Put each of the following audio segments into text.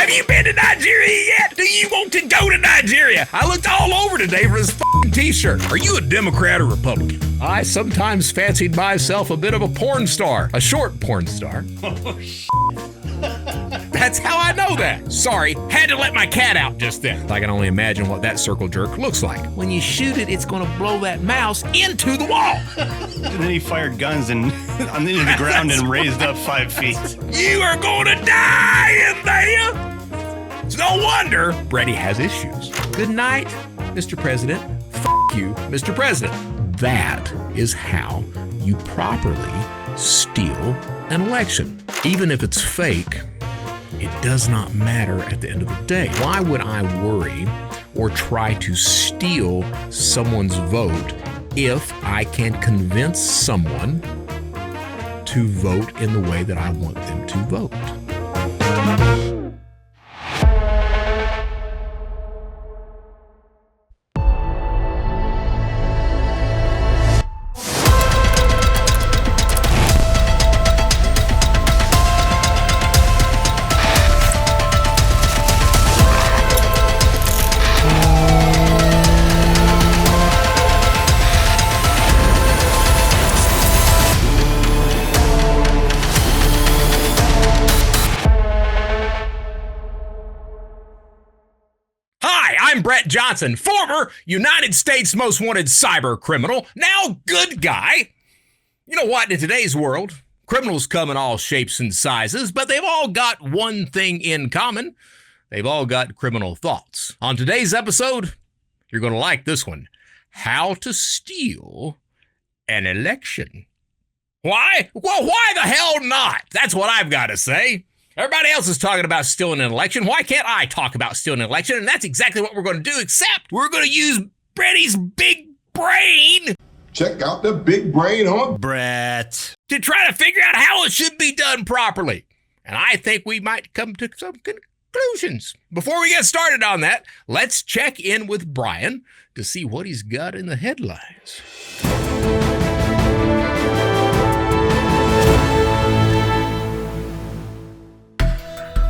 Have you been to Nigeria yet? Do you want to go to Nigeria? I looked all over today for this f***ing t-shirt. Are you a Democrat or Republican? I sometimes fancied myself a bit of a porn star. A short porn star. Oh, shit. That's how I know that. Sorry, had to let my cat out just then. I can only imagine what that circle jerk looks like. When you shoot it, it's gonna blow that mouse into the wall. And then he fired guns and on into the ground and raised up 5 feet. You are gonna die in there. It's no wonder Brady has issues. Good night, Mr. President. F*** you, Mr. President. That is how you properly steal an election. Even if it's fake, it does not matter at the end of the day. Why would I worry or try to steal someone's vote if I can convince someone to vote in the way that I want them to vote? I'm Brett Johnson, former United States most wanted cyber criminal, now good guy. You know what? In today's world, criminals come in all shapes and sizes, but they've all got one thing in common. They've all got criminal thoughts. On today's episode, you're going to like this one. How to steal an election. Why? Well, why the hell not? That's what I've got to say. Everybody else is talking about stealing an election. Why can't I talk about stealing an election? And that's exactly what we're going to do, except we're going to use Brett's big brain. Check out the big brain on Brett. To try to figure out how it should be done properly. And I think we might come to some conclusions. Before we get started on that, let's check in with Brian to see what he's got in the headlines.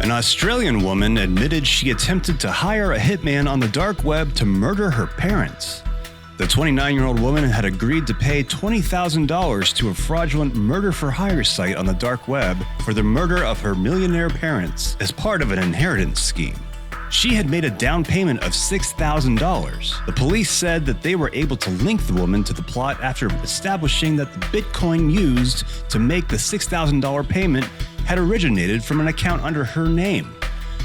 An Australian woman admitted she attempted to hire a hitman on the dark web to murder her parents. The 29-year-old woman had agreed to pay $20,000 to a fraudulent murder-for-hire site on the dark web for the murder of her millionaire parents as part of an inheritance scheme. She had made a down payment of $6,000. The police said that they were able to link the woman to the plot after establishing that the Bitcoin used to make the $6,000 payment had originated from an account under her name.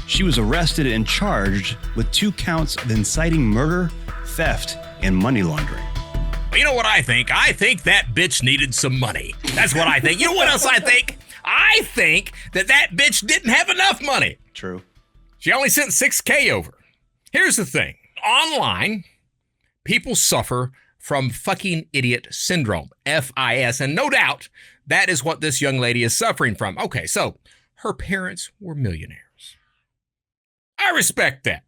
She was arrested and charged with 2 counts of inciting murder, theft, and money laundering. You know what I think? I think that bitch needed some money. That's what I think. You know what else I think? I think that bitch didn't have enough money. True. She only sent $6,000 over. Here's the thing. Online, people suffer from fucking idiot syndrome, FIS, and no doubt that is what this young lady is suffering from. Okay, so her parents were millionaires. I respect that.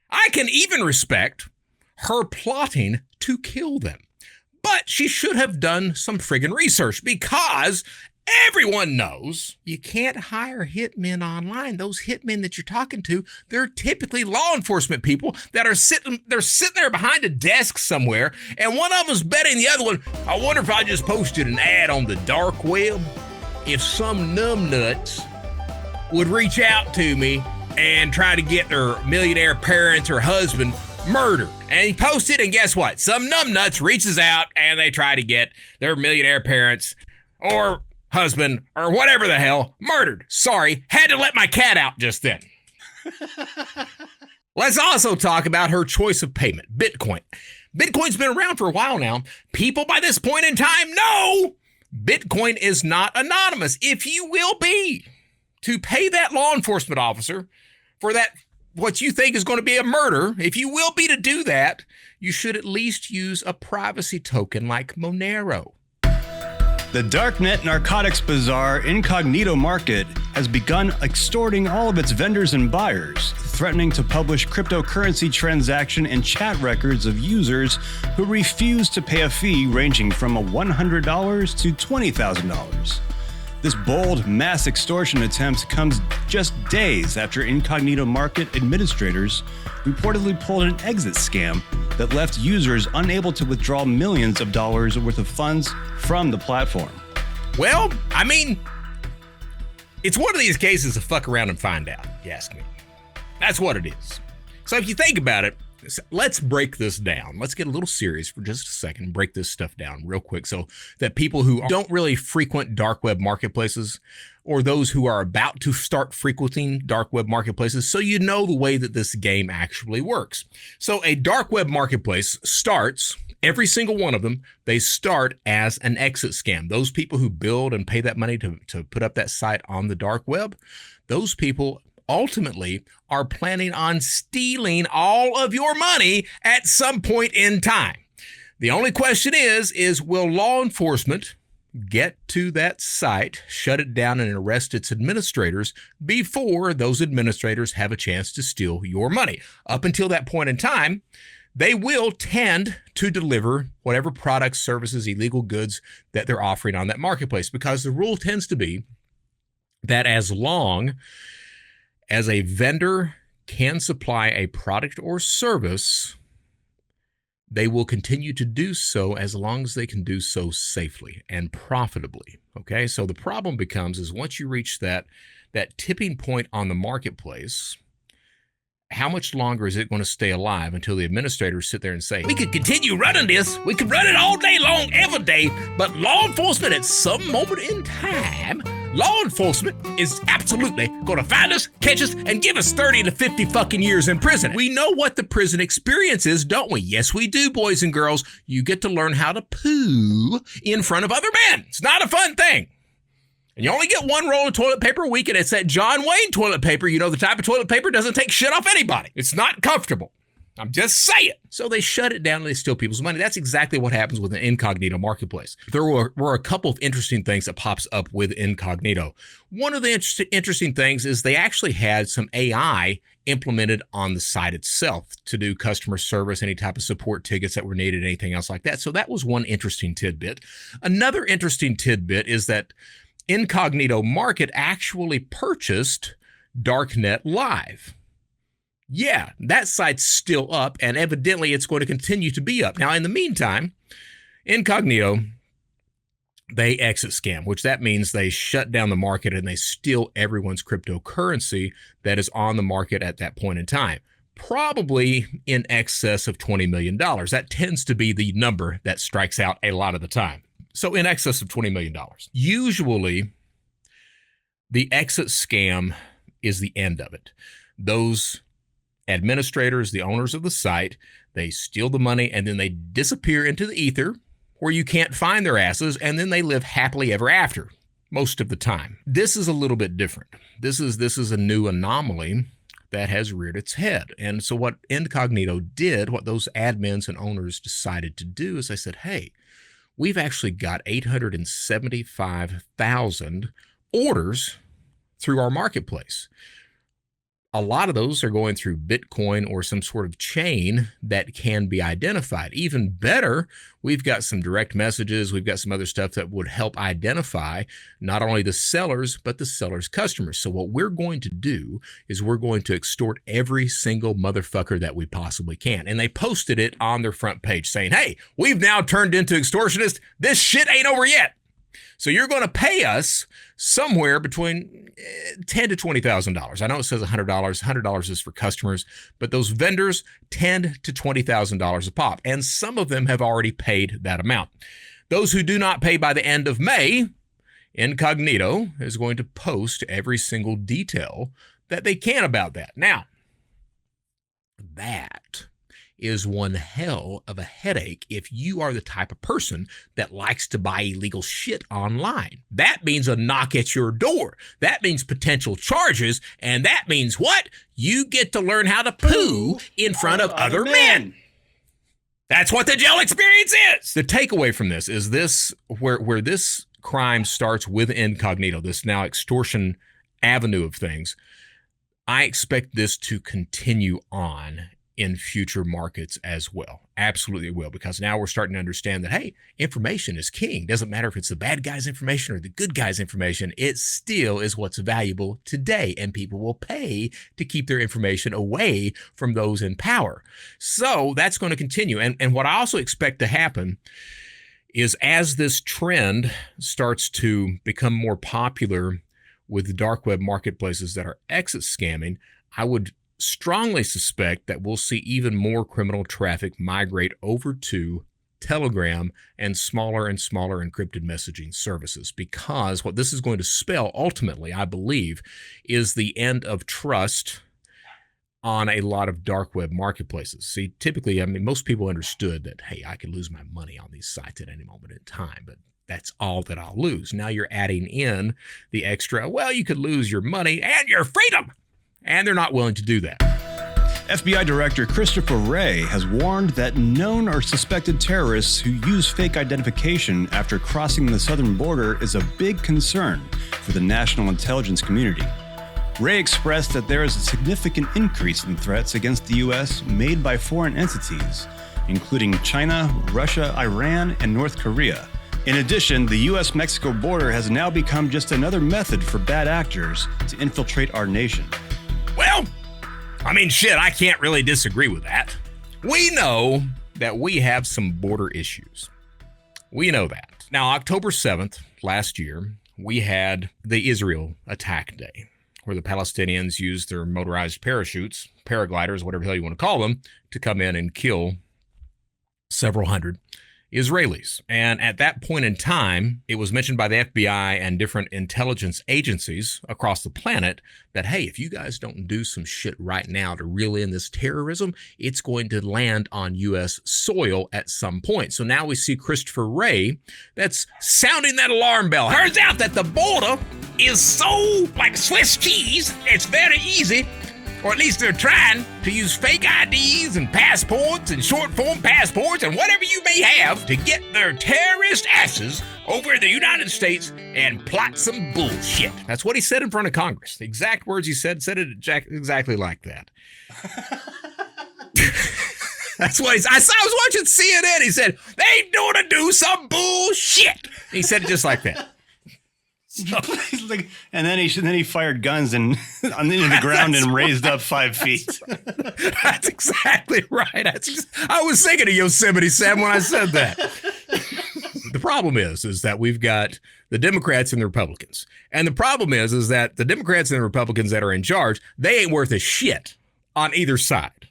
I can even respect her plotting to kill them. But she should have done some friggin' research because everyone knows you can't hire hitmen online. Those hitmen that you're talking to, they're typically law enforcement people that are sitting there behind a desk somewhere, and one of them's betting the other one, I wonder if I just posted an ad on the dark web, if some numbnuts would reach out to me and try to get their millionaire parents or husband murdered. And he posted, and guess what? Some numbnuts reaches out and they try to get their millionaire parents or husband, or whatever the hell, murdered. Sorry, had to let my cat out just then. Let's also talk about her choice of payment, Bitcoin. Bitcoin's been around for a while now. People by this point in time know Bitcoin is not anonymous. If you will be to pay that law enforcement officer for that, what you think is going to be a murder, if you will be to do that, you should at least use a privacy token like Monero. The darknet narcotics bazaar Incognito Market has begun extorting all of its vendors and buyers, threatening to publish cryptocurrency transaction and chat records of users who refuse to pay a fee ranging from $100 to $20,000. This bold mass extortion attempt comes just days after incognito market administrators reportedly pulled an exit scam that left users unable to withdraw millions of dollars worth of funds from the platform. Well, I mean, it's one of these cases of fuck around and find out, if you ask me. That's what it is. So if you think about it, let's break this down. Let's get a little serious for just a second and break this stuff down real quick so that people who don't really frequent dark web marketplaces, or those who are about to start frequenting dark web marketplaces, so you know the way that this game actually works. So a dark web marketplace starts, every single one of them, they start as an exit scam. Those people who build and pay that money to put up that site on the dark web, those people ultimately are planning on stealing all of your money at some point in time. The only question is will law enforcement get to that site, shut it down, and arrest its administrators before those administrators have a chance to steal your money? Up until that point in time, they will tend to deliver whatever products, services, illegal goods that they're offering on that marketplace, because the rule tends to be that as long as a vendor can supply a product or service, they will continue to do so as long as they can do so safely and profitably. Okay, so the problem becomes is once you reach that tipping point on the marketplace, how much longer is it going to stay alive until the administrators sit there and say, we could continue running this, we could run it all day long, every day, but law enforcement at some moment in time, law enforcement is absolutely going to find us, catch us, and give us 30 to 50 fucking years in prison. We know what the prison experience is, don't we? Yes, we do, boys and girls. You get to learn how to poo in front of other men. It's not a fun thing. And you only get one roll of toilet paper a week, and it's that John Wayne toilet paper. You know, the type of toilet paper doesn't take shit off anybody. It's not comfortable. I'm just saying. So they shut it down and they steal people's money. That's exactly what happens with an incognito marketplace. There were a couple of interesting things that pops up with incognito. One of the interesting things is they actually had some AI implemented on the site itself to do customer service, any type of support tickets that were needed, anything else like that. So that was one interesting tidbit. Another interesting tidbit is that Incognito Market actually purchased Darknet Live. Yeah, that site's still up, and evidently it's going to continue to be up. Now, in the meantime, Incognito, they exit scam, which that means they shut down the market and they steal everyone's cryptocurrency that is on the market at that point in time. Probably in excess of $20 million. That tends to be the number that strikes out a lot of the time. So in excess of $20 million. Usually, the exit scam is the end of it. Those administrators, the owners of the site, they steal the money and then they disappear into the ether where you can't find their asses, and then they live happily ever after most of the time. This is a little bit different. This is a new anomaly that has reared its head. And so what Incognito did, what those admins and owners decided to do is they said, hey, we've actually got 875,000 orders through our marketplace. A lot of those are going through Bitcoin or some sort of chain that can be identified. Even better, we've got some direct messages. We've got some other stuff that would help identify not only the sellers, but the seller's customers. So what we're going to do is we're going to extort every single motherfucker that we possibly can. And they posted it on their front page saying, hey, we've now turned into extortionists. This shit ain't over yet. So you're going to pay us somewhere between $10,000 to $20,000. I know it says $100. $100 is for customers, but those vendors, $10,000 to $20,000 a pop. And some of them have already paid that amount. Those who do not pay by the end of May, Incognito is going to post every single detail that they can about that. Now, that is one hell of a headache if you are the type of person that likes to buy illegal shit online. That means a knock at your door. That means potential charges, and that means what? You get to learn how to poo in front of other men. That's what the jail experience is. The takeaway from this is this, where this crime starts with Incognito, this now extortion avenue of things, I expect this to continue on in future markets as well. Absolutely will, because now we're starting to understand that, hey, information is king. Doesn't matter if it's the bad guy's information or the good guy's information, it still is what's valuable today, and people will pay to keep their information away from those in power. So that's going to continue. And what I also expect to happen is, as this trend starts to become more popular with the dark web marketplaces that are exit scamming, I would strongly suspect that we'll see even more criminal traffic migrate over to Telegram and smaller encrypted messaging services, because what this is going to spell ultimately, I believe, is the end of trust on a lot of dark web marketplaces. See, typically, I mean, most people understood that, hey, I could lose my money on these sites at any moment in time, but that's all that I'll lose. Now you're adding in the extra, well, you could lose your money and your freedom. And they're not willing to do that. FBI Director Christopher Wray has warned that known or suspected terrorists who use fake identification after crossing the southern border is a big concern for the national intelligence community. Wray expressed that there is a significant increase in threats against the U.S. made by foreign entities, including China, Russia, Iran, and North Korea. In addition, the U.S.-Mexico border has now become just another method for bad actors to infiltrate our nation. Well, I mean, shit, I can't really disagree with that. We know that we have some border issues. We know that. Now, October 7th last year, we had the Israel attack day, where the Palestinians used their motorized parachutes, paragliders, whatever the hell you want to call them, to come in and kill several hundred Israelis. And at that point in time, it was mentioned by the FBI and different intelligence agencies across the planet that, hey, if you guys don't do some shit right now to reel in this terrorism, it's going to land on U.S. soil at some point. So now we see Christopher Wray that's sounding that alarm bell. Turns out that the border is so like Swiss cheese, it's very easy, or at least they're trying to use fake IDs and passports and short form passports and whatever you may have to get their terrorist asses over in the United States and plot some bullshit. That's what he said in front of Congress. The exact words he said it exactly like that. That's what I was watching CNN. He said, they gonna do some bullshit. He said it just like that. So, and then he fired guns and into the ground and raised up 5 feet. That's exactly right. I was thinking of Yosemite Sam when I said that. The problem is that we've got the Democrats and the Republicans. And the problem is that the Democrats and the Republicans that are in charge, they ain't worth a shit on either side.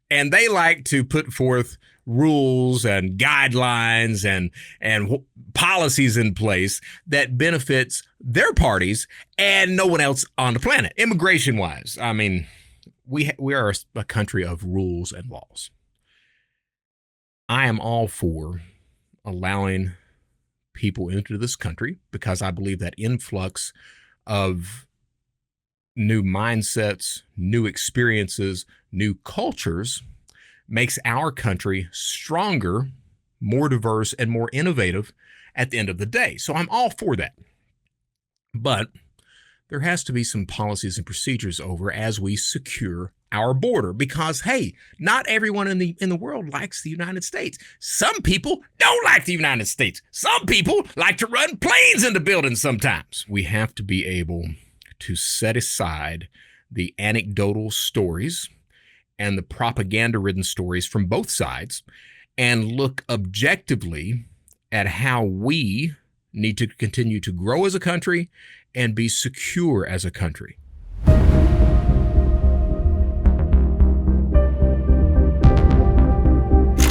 And they like to put forth rules and guidelines and policies in place that benefits their parties and no one else on the planet. Immigration wise, I mean, we are a country of rules and laws. I am all for allowing people into this country because I believe that influx of new mindsets, new experiences, new cultures makes our country stronger, more diverse, and more innovative at the end of the day. So I'm all for that. But there has to be some policies and procedures over as we secure our border because, hey, not everyone in the world likes the United States. Some people don't like the United States. Some people like to run planes into buildings sometimes. We have to be able to set aside the anecdotal stories and the propaganda-ridden stories from both sides and look objectively at how we need to continue to grow as a country and be secure as a country.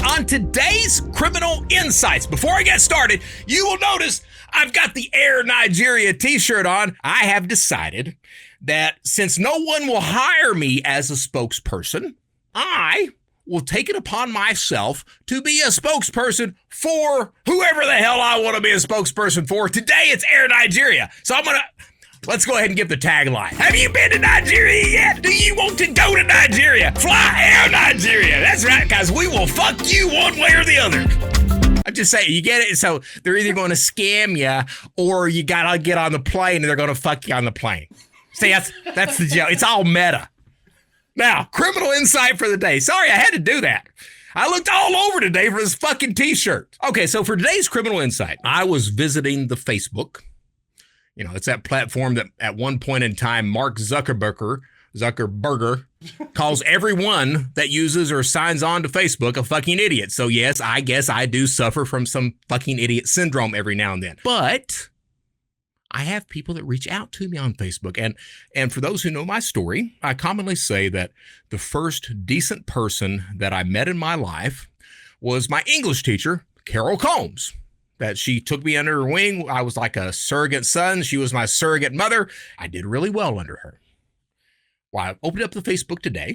On today's Criminal Insights, before I get started, you will notice I've got the Air Nigeria t-shirt on. I have decided that since no one will hire me as a spokesperson, I will take it upon myself to be a spokesperson for whoever the hell I want to be a spokesperson for. Today it's Air Nigeria. So let's go ahead and give the tagline. Have you been to Nigeria yet? Do you want to go to Nigeria? Fly Air Nigeria. That's right, guys. We will fuck you one way or the other. I'm just saying, you get it? So they're either going to scam you or you got to get on the plane and they're going to fuck you on the plane. See, that's the joke. It's all meta. Now, criminal insight for the day. Sorry, I had to do that. I looked all over today for this fucking t-shirt. Okay, so for today's criminal insight, I was visiting the Facebook. You know, it's that platform that at one point in time, Mark Zuckerberger calls everyone that uses or signs on to Facebook a fucking idiot. So yes, I guess I do suffer from some fucking idiot syndrome every now and then. But I have people that reach out to me on Facebook. And for those who know my story, I commonly say that the first decent person that I met in my life was my English teacher, Carol Combs. That she took me under her wing. I was like a surrogate son. She was my surrogate mother. I did really well under her. Well, I opened up the Facebook today,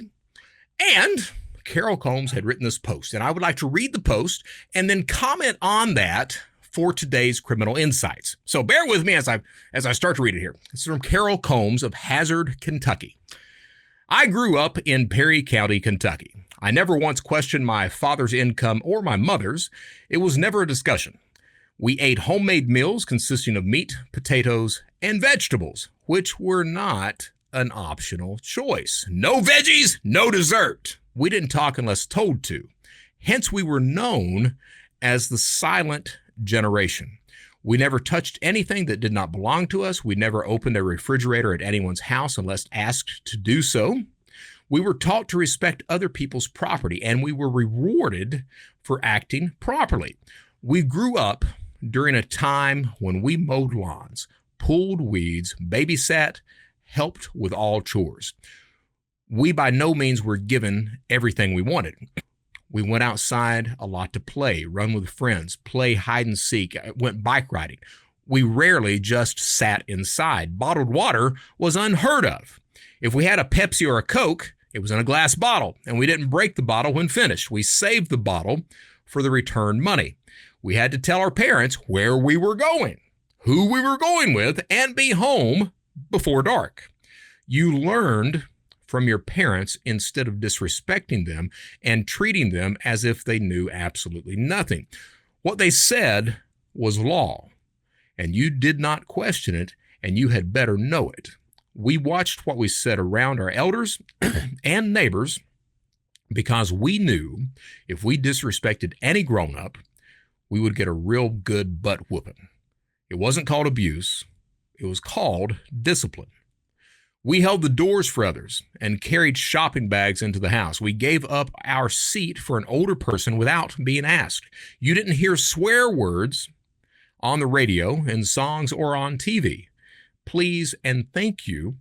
and Carol Combs had written this post, and I would like to read the post and then comment on that for today's criminal insights. So bear with me as I start to read it here. This is from Carol Combs of Hazard, Kentucky. I grew up in Perry County, Kentucky. I never once questioned my father's income or my mother's. It was never a discussion. We ate homemade meals consisting of meat, potatoes, and vegetables, which were not an optional choice. No veggies, no dessert. We didn't talk unless told to. Hence, we were known as the silent generation. We never touched anything that did not belong to us. We never opened a refrigerator at anyone's house unless asked to do so. We were taught to respect other people's property, and we were rewarded for acting properly. We grew up during a time when we mowed lawns, pulled weeds, babysat, helped with all chores. We by no means were given everything we wanted. We went outside a lot to play, run with friends, play hide and seek, went bike riding. We rarely just sat inside. Bottled water was unheard of. If we had a Pepsi or a Coke, it was in a glass bottle, and we didn't break the bottle when finished. We saved the bottle for the return money. We had to tell our parents where we were going, who we were going with, and be home before dark. You learned from your parents instead of disrespecting them and treating them as if they knew absolutely nothing. What they said was law, and you did not question it, and you had better know it. We watched what we said around our elders and neighbors because we knew if we disrespected any grown-up, we would get a real good butt whooping. It wasn't called abuse. It was called discipline. We held the doors for others and carried shopping bags into the house. We gave up our seat for an older person without being asked. You didn't hear swear words on the radio, in songs, or on TV. Please and thank you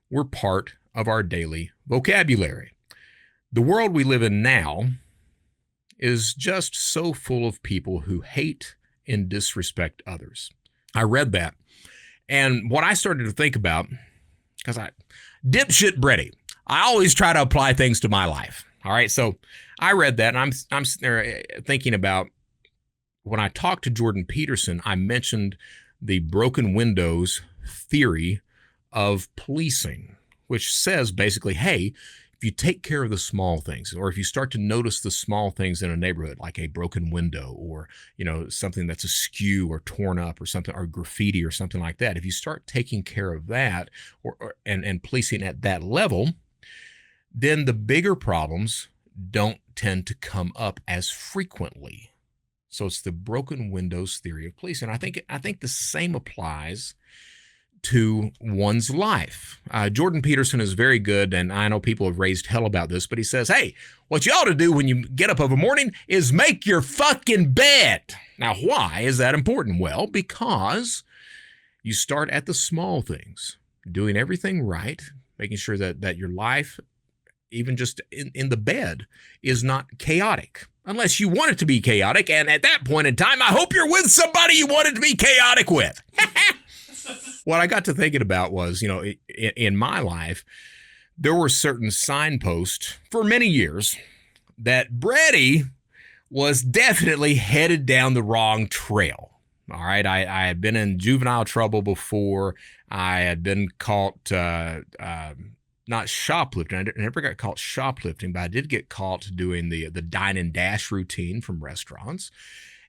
were part of our daily vocabulary. The world we live in now is just so full of people who hate and disrespect others. I read that, and what I started to think about, because dipshit Brady, I always try to apply things to my life. All right, so I read that, and I'm sitting there thinking about when I talked to Jordan Peterson, I mentioned the broken windows theory of policing, which says basically, hey, if you take care of the small things, or if you start to notice the small things in a neighborhood, like a broken window, or something that's askew or torn up, or something, or graffiti or something like that, if you start taking care of that and policing at that level, then the bigger problems don't tend to come up as frequently. So it's the broken windows theory of policing. I think the same applies to one's life. Jordan Peterson is very good, and I know people have raised hell about this, but he says, hey, what you ought to do when you get up of a morning is make your fucking bed. Now, why is that important? Well, because you start at the small things, doing everything right, making sure that your life, even just in the bed, is not chaotic. Unless you want it to be chaotic, and at that point in time, I hope you're with somebody you want it to be chaotic with. What I got to thinking about was, in my life, there were certain signposts for many years that Brady was definitely headed down the wrong trail. All right, I had been in juvenile trouble before. I had been caught, not shoplifting. I never got caught shoplifting, but I did get caught doing the dine and dash routine from restaurants.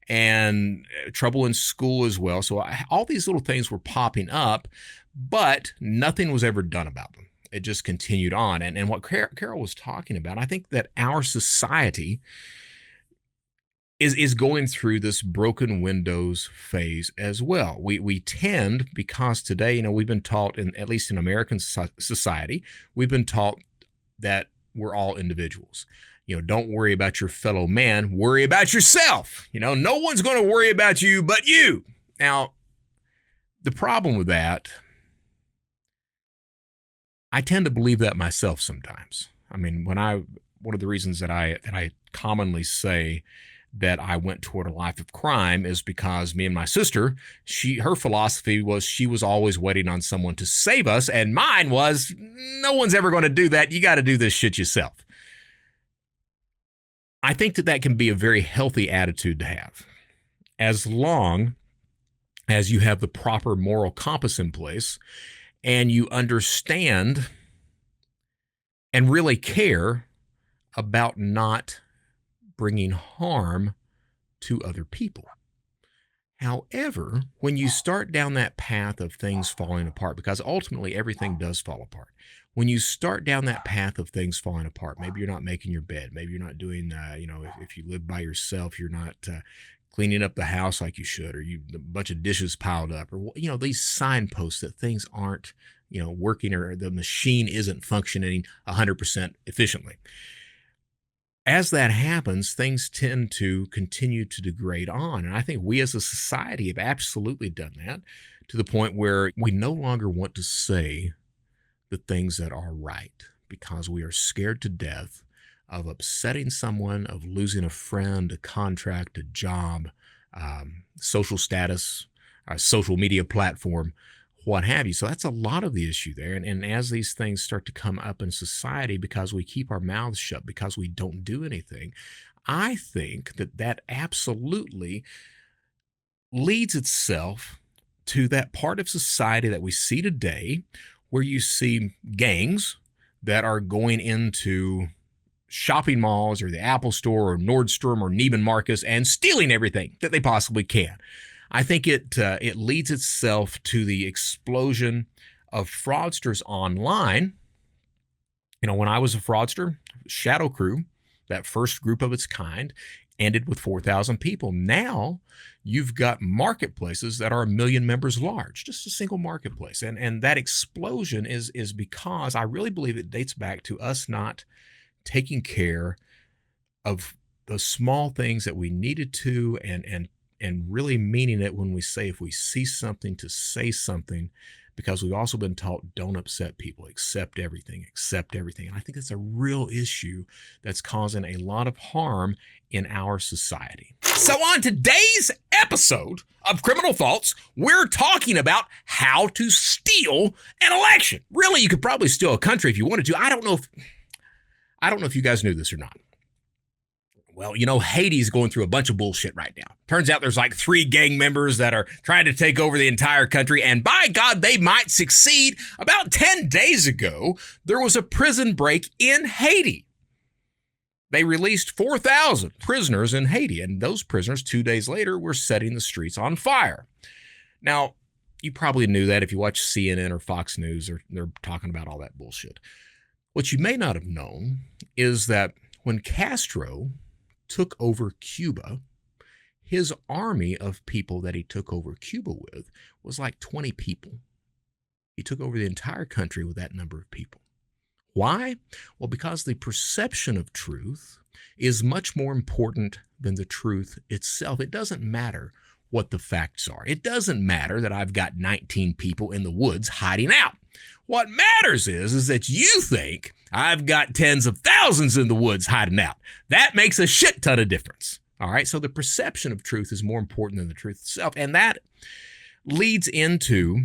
And trouble in school as well. So all these little things were popping up, but nothing was ever done about them. it just continued on. And what Carol was talking about, I think that our society is going through this broken windows phase as well. We tend, because today, we've been taught, at least in American society, we've been taught that we're all individuals. Don't worry about your fellow man, worry about yourself. No one's going to worry about you but you. Now, the problem with that, I tend to believe that myself sometimes. I mean, one of the reasons that I commonly say that I went toward a life of crime is because me and my sister, her philosophy was she was always waiting on someone to save us, and mine was no one's ever going to do that. You got to do this shit yourself. I think that can be a very healthy attitude to have, as long as you have the proper moral compass in place and you understand and really care about not bringing harm to other people. However, when you start down that path of things falling apart, because ultimately everything does fall apart, when you start down that path of things falling apart, maybe you're not making your bed, maybe you're not doing, if you live by yourself, you're not cleaning up the house like you should, or a bunch of dishes piled up, or these signposts that things aren't working, or the machine isn't functioning 100% efficiently. As that happens, things tend to continue to degrade on. And I think we as a society have absolutely done that, to the point where we no longer want to say the things that are right, because we are scared to death of upsetting someone, of losing a friend, a contract, a job, social status, a social media platform, what have you. So that's a lot of the issue there. And as these things start to come up in society, because we keep our mouths shut, because we don't do anything, I think that absolutely leads itself to that part of society that we see today, where you see gangs that are going into shopping malls or the Apple Store or Nordstrom or Neiman Marcus and stealing everything that they possibly can. I think it leads itself to the explosion of fraudsters online. When I was a fraudster, Shadow Crew, that first group of its kind, ended with 4,000 people. Now you've got marketplaces that are 1 million members large, just a single marketplace. And that explosion is because I really believe it dates back to us not taking care of the small things that we needed to, and really meaning it when we say, if we see something, to say something, because we've also been taught, don't upset people, accept everything. And I think that's a real issue that's causing a lot of harm in our society. So on today's episode of Criminal Thoughts, we're talking about how to steal an election. Really, you could probably steal a country if you wanted to. I don't know if you guys knew this or not. Well, Haiti's going through a bunch of bullshit right now. Turns out there's like 3 gang members that are trying to take over the entire country, and by God, they might succeed. About 10 days ago, there was a prison break in Haiti. They released 4,000 prisoners in Haiti, and those prisoners 2 days later were setting the streets on fire. Now, you probably knew that if you watch CNN or Fox News, or they're talking about all that bullshit. What you may not have known is that when Castro took over Cuba, his army of people that he took over Cuba with was like 20 people. He took over the entire country with that number of people. Why? Well, because the perception of truth is much more important than the truth itself. It doesn't matter what the facts are. It doesn't matter that I've got 19 people in the woods hiding out. What matters is that you think I've got tens of thousands in the woods hiding out. That makes a shit ton of difference. All right. So the perception of truth is more important than the truth itself. And that leads into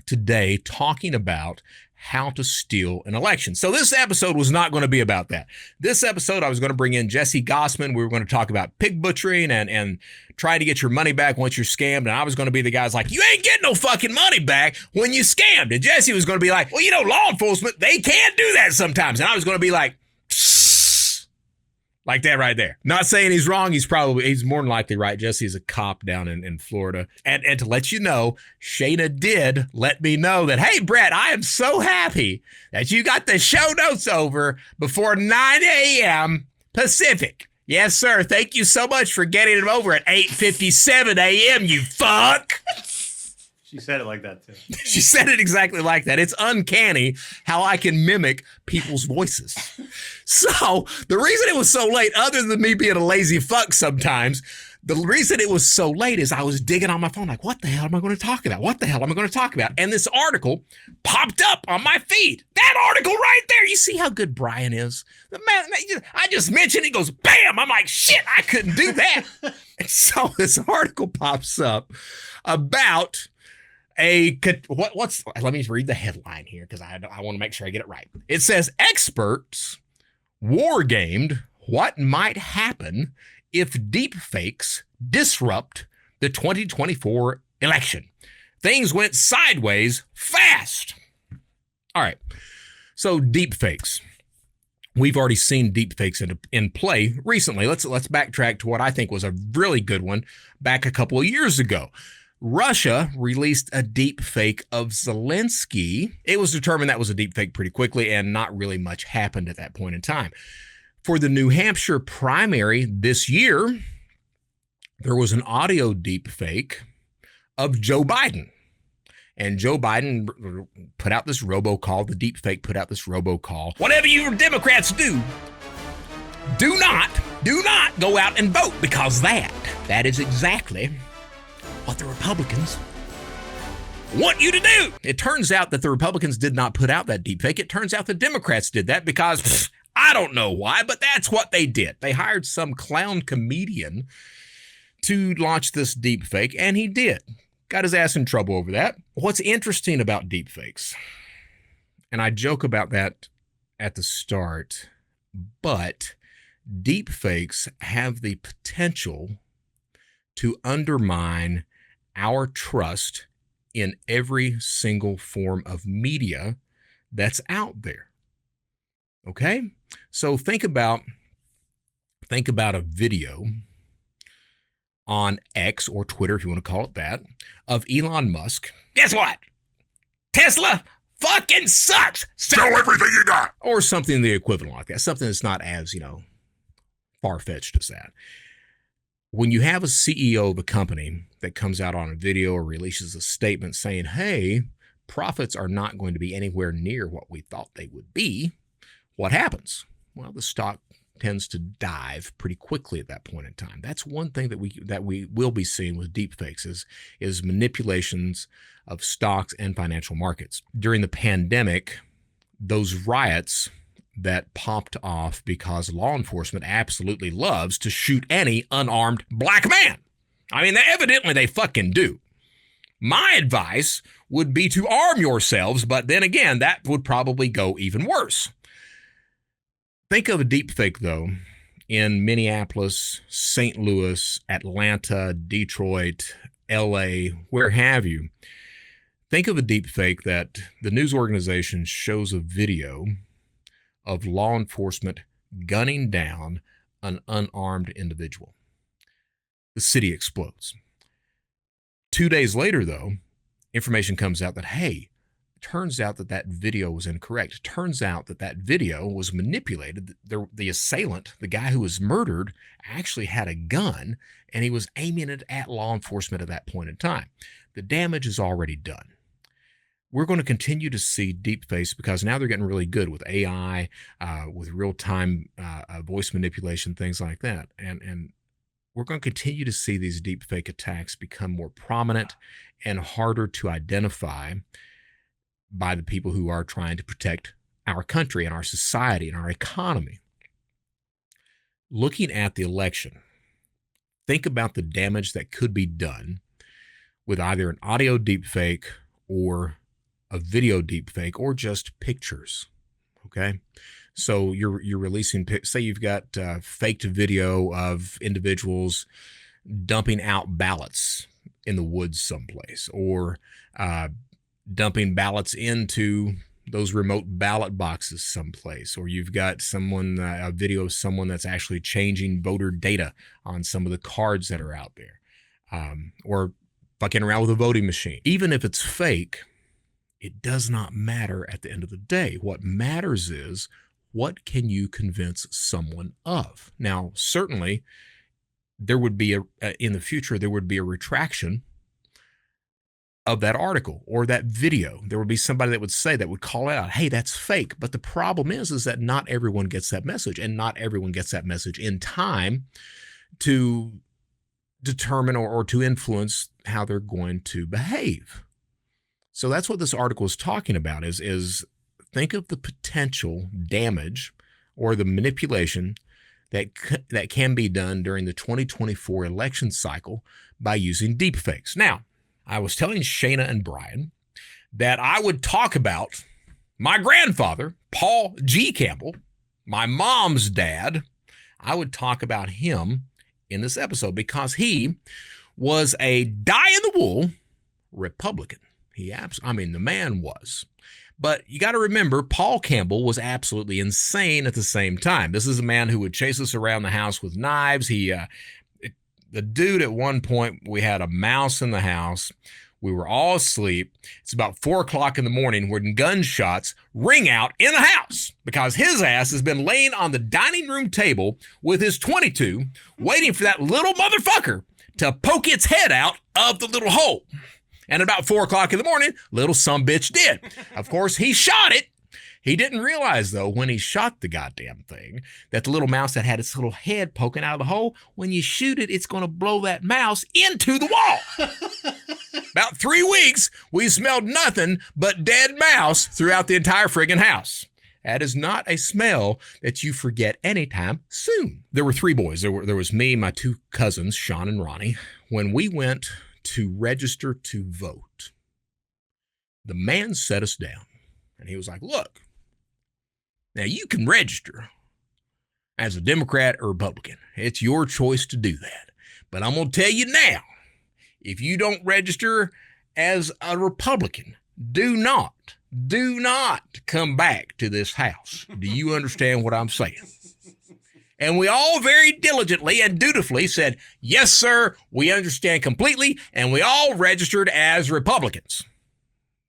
today talking about how to steal an election. So this episode was not going to be about that. This episode, I was going to bring in Jesse Gossman. We were going to talk about pig butchering and trying to get your money back once you're scammed. And I was going to be the guys like, you ain't getting no fucking money back when you scammed. And Jesse was going to be like, well, law enforcement, they can do that sometimes. And I was going to be like, psst, Like that right there. Not saying he's wrong. He's more than likely right. Jesse's a cop down in Florida. And to let you know, Shayna did let me know that, hey, Brett, I am so happy that you got the show notes over before 9 a.m. Pacific. Yes, sir. Thank you so much for getting them over at 8:57 a.m., you fuck. She said it like that, too. She said it exactly like that. It's uncanny how I can mimic people's voices. So the reason it was so late, other than me being a lazy fuck sometimes, the reason it was so late is I was digging on my phone like, what the hell am I going to talk about? What the hell am I going to talk about? And this article popped up on my feed. That article right there. You see how good Brian is? The man, I just mentioned it, goes, bam. I'm like, shit, I couldn't do that. And so this article pops up about let me read the headline here because I want to make sure I get it right. It says experts wargamed what might happen if deepfakes disrupt the 2024 election. Things went sideways fast. All right. So deepfakes. We've already seen deepfakes in play recently. Let's backtrack to what I think was a really good one back a couple of years ago. Russia released a deep fake of Zelensky. It was determined that was a deep fake pretty quickly, and not really much happened at that point in time. For the New Hampshire primary this year, there was an audio deep fake of Joe Biden. And Joe Biden put out this robocall. The deep fake put out this robocall. Whatever you Democrats do not go out and vote, because that is exactly what the Republicans want you to do. It turns out that the Republicans did not put out that deepfake. It turns out the Democrats did that because I don't know why, but that's what they did. They hired some clown comedian to launch this deepfake, and he did. Got his ass in trouble over that. What's interesting about deepfakes, and I joke about that at the start, but deepfakes have the potential to undermine our trust in every single form of media that's out there. Okay? So think about a video on X, or Twitter, if you want to call it that, of Elon Musk. Guess what? Tesla fucking sucks. Sell everything you got. Or something the equivalent like that. Something that's not as, far-fetched as that. When you have a CEO of a company that comes out on a video or releases a statement saying, hey, profits are not going to be anywhere near what we thought they would be, what happens? Well, the stock tends to dive pretty quickly at that point in time. That's one thing that we will be seeing with deepfakes is manipulations of stocks and financial markets. During the pandemic, those riots that popped off because law enforcement absolutely loves to shoot any unarmed black man. I mean, evidently they fucking do. My advice would be to arm yourselves, but then again, that would probably go even worse. Think of a deepfake, though, in Minneapolis, St. Louis, Atlanta, Detroit, LA, where have you. Think of a deepfake that the news organization shows a video of law enforcement gunning down an unarmed individual. The city explodes. 2 days later, though, information comes out that, hey, turns out that video was incorrect. Turns out that video was manipulated. The assailant, the guy who was murdered, actually had a gun, and he was aiming it at law enforcement at that point in time. The damage is already done. We're going to continue to see deepfakes because now they're getting really good with AI, with real-time voice manipulation, things like that. And we're going to continue to see these deepfake attacks become more prominent and harder to identify by the people who are trying to protect our country and our society and our economy. Looking at the election, think about the damage that could be done with either an audio deepfake or a video deepfake or just pictures. Okay, so you're releasing, say you've got faked video of individuals dumping out ballots in the woods someplace, or dumping ballots into those remote ballot boxes someplace, or you've got someone, a video of someone that's actually changing voter data on some of the cards that are out there, or fucking around with a voting machine. Even if it's fake, it does not matter at the end of the day. What matters is, what can you convince someone of? Now, certainly, there would be in the future, there would be a retraction of that article or that video. There would be somebody that would say, that would call out, hey, that's fake. But the problem is that not everyone gets that message, and not everyone gets that message in time to determine or to influence how they're going to behave. So that's what this article is talking about, is think of the potential damage or the manipulation that can be done during the 2024 election cycle by using deepfakes. Now, I was telling Shayna and Brian that I would talk about my grandfather, Paul G. Campbell, my mom's dad. I would talk about him in this episode because he was a die-in-the-wool Republican. The man was. But you got to remember, Paul Campbell was absolutely insane at the same time. This is a man who would chase us around the house with knives. The dude, at one point, we had a mouse in the house. We were all asleep. It's about 4 o'clock in the morning when gunshots ring out in the house because his ass has been laying on the dining room table with his .22, waiting for that little motherfucker to poke its head out of the little hole. And about 4 o'clock in the morning, little sumbitch did. Of course, he shot it. He didn't realize, though, when he shot the goddamn thing, that the little mouse that had its little head poking out of the hole, when you shoot it, it's going to blow that mouse into the wall. About 3 weeks, we smelled nothing but dead mouse throughout the entire friggin' house. That is not a smell that you forget anytime soon. There were 3 boys. There was me, my 2 cousins, Sean and Ronnie. When we went to register to vote, the man set us down, and he was like, look, now you can register as a Democrat or Republican. It's your choice to do that. But I'm going to tell you now, if you don't register as a Republican, do not come back to this house. Do you understand what I'm saying? And we all very diligently and dutifully said, yes, sir, we understand completely. And we all registered as Republicans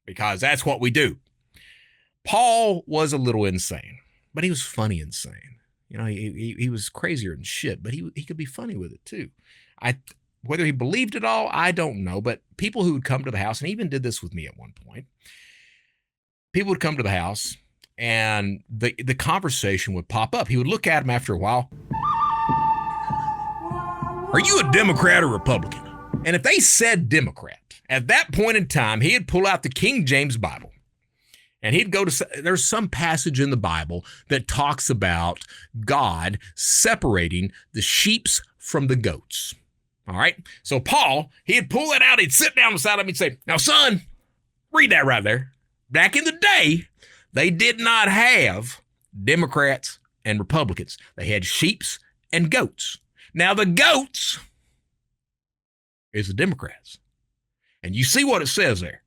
because that's what we do. Paul was a little insane, but he was funny insane. You know, he was crazier than shit, but he could be funny with it too. Whether he believed it all, I don't know. But people who would come to the house, and he even did this with me at one point, people would come to the house and the conversation would pop up. He would look at him after a while. Are you a Democrat or Republican? And if they said Democrat, at that point in time, he'd pull out the King James Bible. And he'd go to, there's some passage in the Bible that talks about God separating the sheeps from the goats. All right. So Paul, he'd pull that out. He'd sit down beside him. He'd say, now, son, read that right there. Back in the day, they did not have Democrats and Republicans. They had sheeps and goats. Now, the goats is the Democrats. And you see what it says there.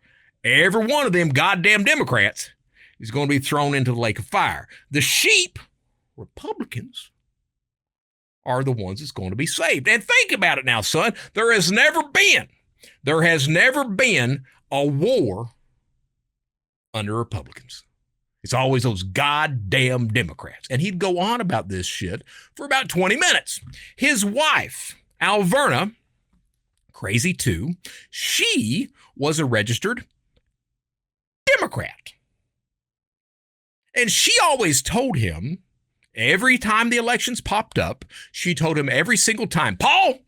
Every one of them goddamn Democrats is going to be thrown into the lake of fire. The sheep, Republicans, are the ones that's going to be saved. And think about it now, son. There has never been a war under Republicans. It's always those goddamn Democrats. And he'd go on about this shit for about 20 minutes. His wife, Alverna, crazy too, she was a registered Democrat. And she always told him, every time the elections popped up, she told him every single time, Paul,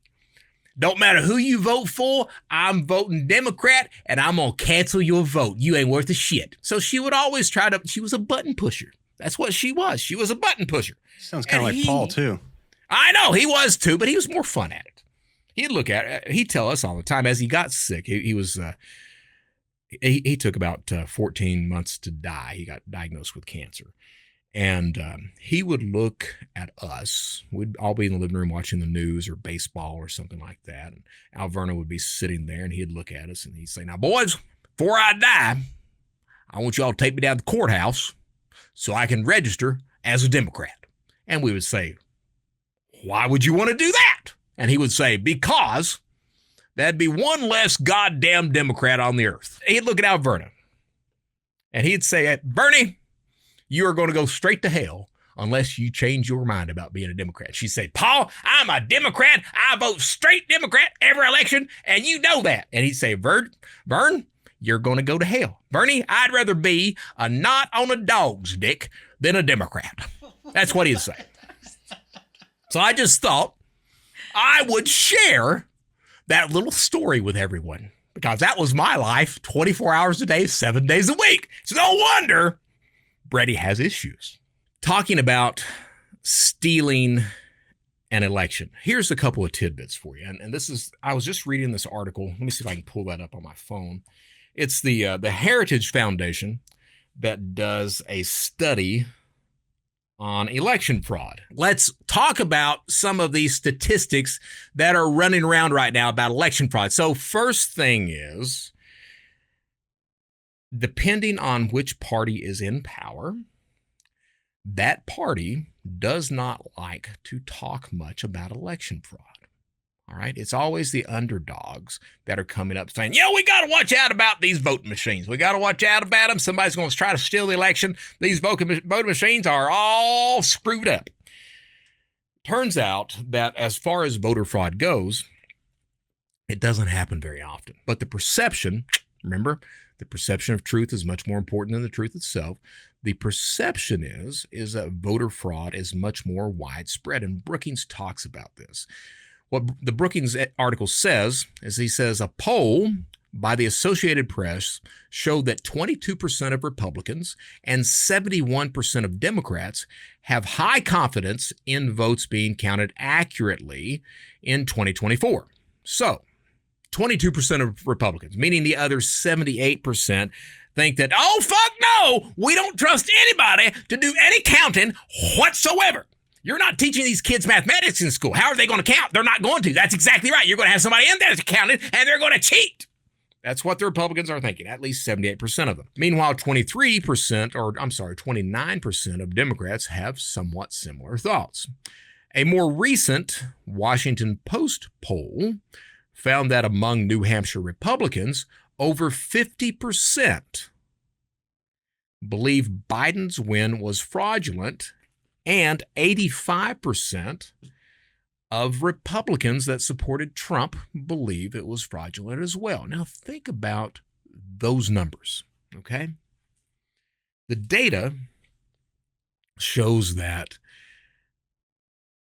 don't matter who you vote for, I'm voting Democrat, and I'm going to cancel your vote. You ain't worth a shit. So she would always she was a button pusher. That's what she was. She was a button pusher. Sounds kind of like Paul, too. I know, he was, too, but he was more fun at it. He'd look at it. He'd tell us all the time, as he got sick, he took about 14 months to die. He got diagnosed with cancer. And he would look at us. We'd all be in the living room watching the news or baseball or something like that. And Alverna would be sitting there, and he'd look at us, and he'd say, now, boys, before I die, I want y'all to take me down to the courthouse so I can register as a Democrat. And we would say, why would you want to do that? And he would say, because that'd be one less goddamn Democrat on the earth. He'd look at Alverna and he'd say, Bernie, you are going to go straight to hell unless you change your mind about being a Democrat. She'd say, Paul, I'm a Democrat. I vote straight Democrat every election, and you know that. And he'd say, Vern, you're going to go to hell. Bernie, I'd rather be a knot on a dog's dick than a Democrat. That's what he'd say. So I just thought I would share that little story with everyone because that was my life 24 hours a day, 7 days a week. It's no wonder Brady has issues. Talking about stealing an election. Here's a couple of tidbits for you. And this is, I was just reading this article. Let me see if I can pull that up on my phone. It's the Heritage Foundation that does a study on election fraud. Let's talk about some of these statistics that are running around right now about election fraud. So first thing is, depending on which party is in power, that party does not like to talk much about election fraud. All right. It's always the underdogs that are coming up saying, we got to watch out about these voting machines. We got to watch out about them. Somebody's going to try to steal the election. These voting machines are all screwed up. Turns out that as far as voter fraud goes, it doesn't happen very often. But the perception, remember, the perception of truth is much more important than the truth itself. The perception is that voter fraud is much more widespread, and Brookings talks about this. What the Brookings article says is he says a poll by the Associated Press showed that 22% of Republicans and 71% of Democrats have high confidence in votes being counted accurately in 2024. So 22% of Republicans, meaning the other 78%, think that, oh, fuck no, we don't trust anybody to do any counting whatsoever. You're not teaching these kids mathematics in school. How are they going to count? They're not going to. That's exactly right. You're going to have somebody in there to count it, and they're going to cheat. That's what the Republicans are thinking, at least 78% of them. Meanwhile, 29% of Democrats have somewhat similar thoughts. A more recent Washington Post poll found that among New Hampshire Republicans, over 50% believe Biden's win was fraudulent, and 85% of Republicans that supported Trump believe it was fraudulent as well. Now think about those numbers, okay? The data shows that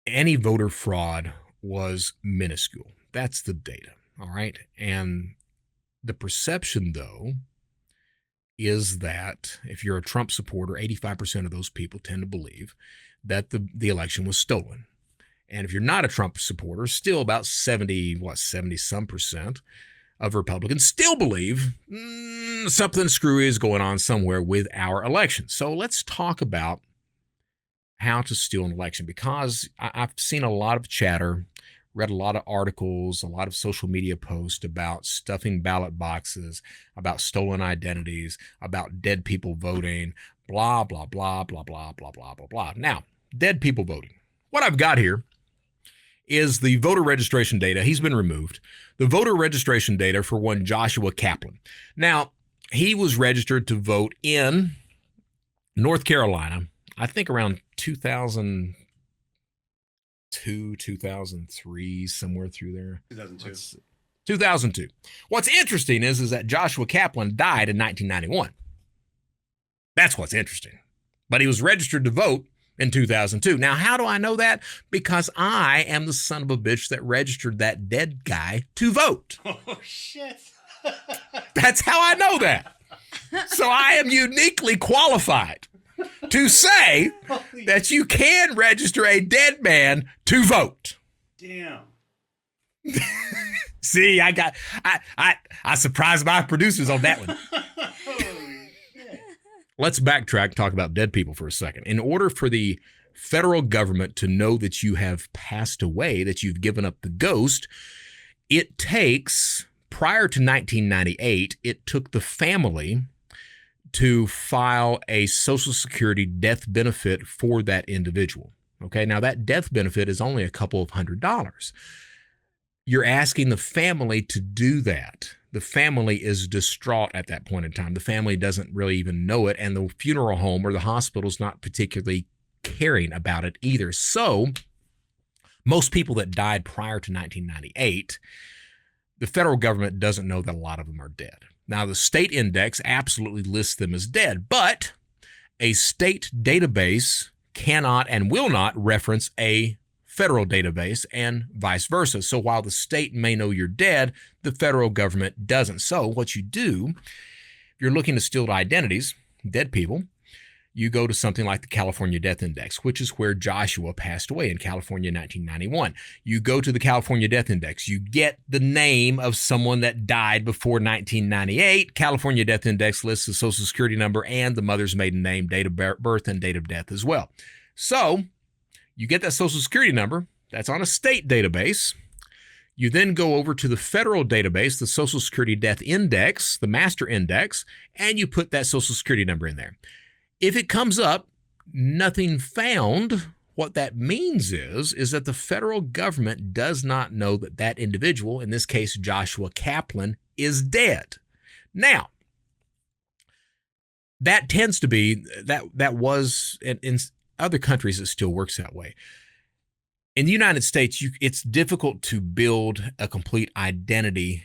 any voter fraud was minuscule. That's the data, all right? And the perception, though, is that if you're a Trump supporter, 85% of those people tend to believe that the election was stolen. And if you're not a Trump supporter, still about 70-some% of Republicans still believe something screwy is going on somewhere with our election. So let's talk about how to steal an election, because I've seen a lot of chatter, read a lot of articles, a lot of social media posts about stuffing ballot boxes, about stolen identities, about dead people voting, blah, blah, blah, blah, blah, blah, blah, blah, blah. Now, dead people voting. What I've got here is the voter registration data. He's been removed. The voter registration data for one Joshua Kaplan. Now, he was registered to vote in North Carolina, I think around 2002, 2003, somewhere through there. 2002. What's interesting is that Joshua Kaplan died in 1991. That's what's interesting. But he was registered to vote in 2002. Now, how do I know that? Because I am the son of a bitch that registered that dead guy to vote. Oh, shit. That's how I know that. So I am uniquely qualified to say that you can register a dead man to vote. Damn. See, I surprised my producers on that one. Let's backtrack and talk about dead people for a second. In order for the federal government to know that you have passed away, that you've given up the ghost, it takes, prior to 1998, it took the family to file a Social Security death benefit for that individual. Okay, now that death benefit is only a couple of $100s. You're asking the family to do that. The family is distraught at that point in time. The family doesn't really even know it, and the funeral home or the hospital is not particularly caring about it either. So most people that died prior to 1998, the federal government doesn't know that a lot of them are dead. Now, the state index absolutely lists them as dead, but a state database cannot and will not reference a federal database and vice versa. So while the state may know you're dead, the federal government doesn't. So what you do, if you're looking to steal identities, dead people, you go to something like the California Death Index, which is where Joshua passed away in California in 1991. You go to the California Death Index, you get the name of someone that died before 1998. California Death Index lists the Social Security number and the mother's maiden name, date of birth, and date of death as well. So you get that Social Security number. That's on a state database. You then go over to the federal database, the Social Security Death Index, the master index, and you put that Social Security number in there. If it comes up, nothing found, what that means is that the federal government does not know that that individual, in this case Joshua Kaplan, is dead. Now, that tends to be, that was, in other countries it still works that way. In the United States, it's difficult to build a complete identity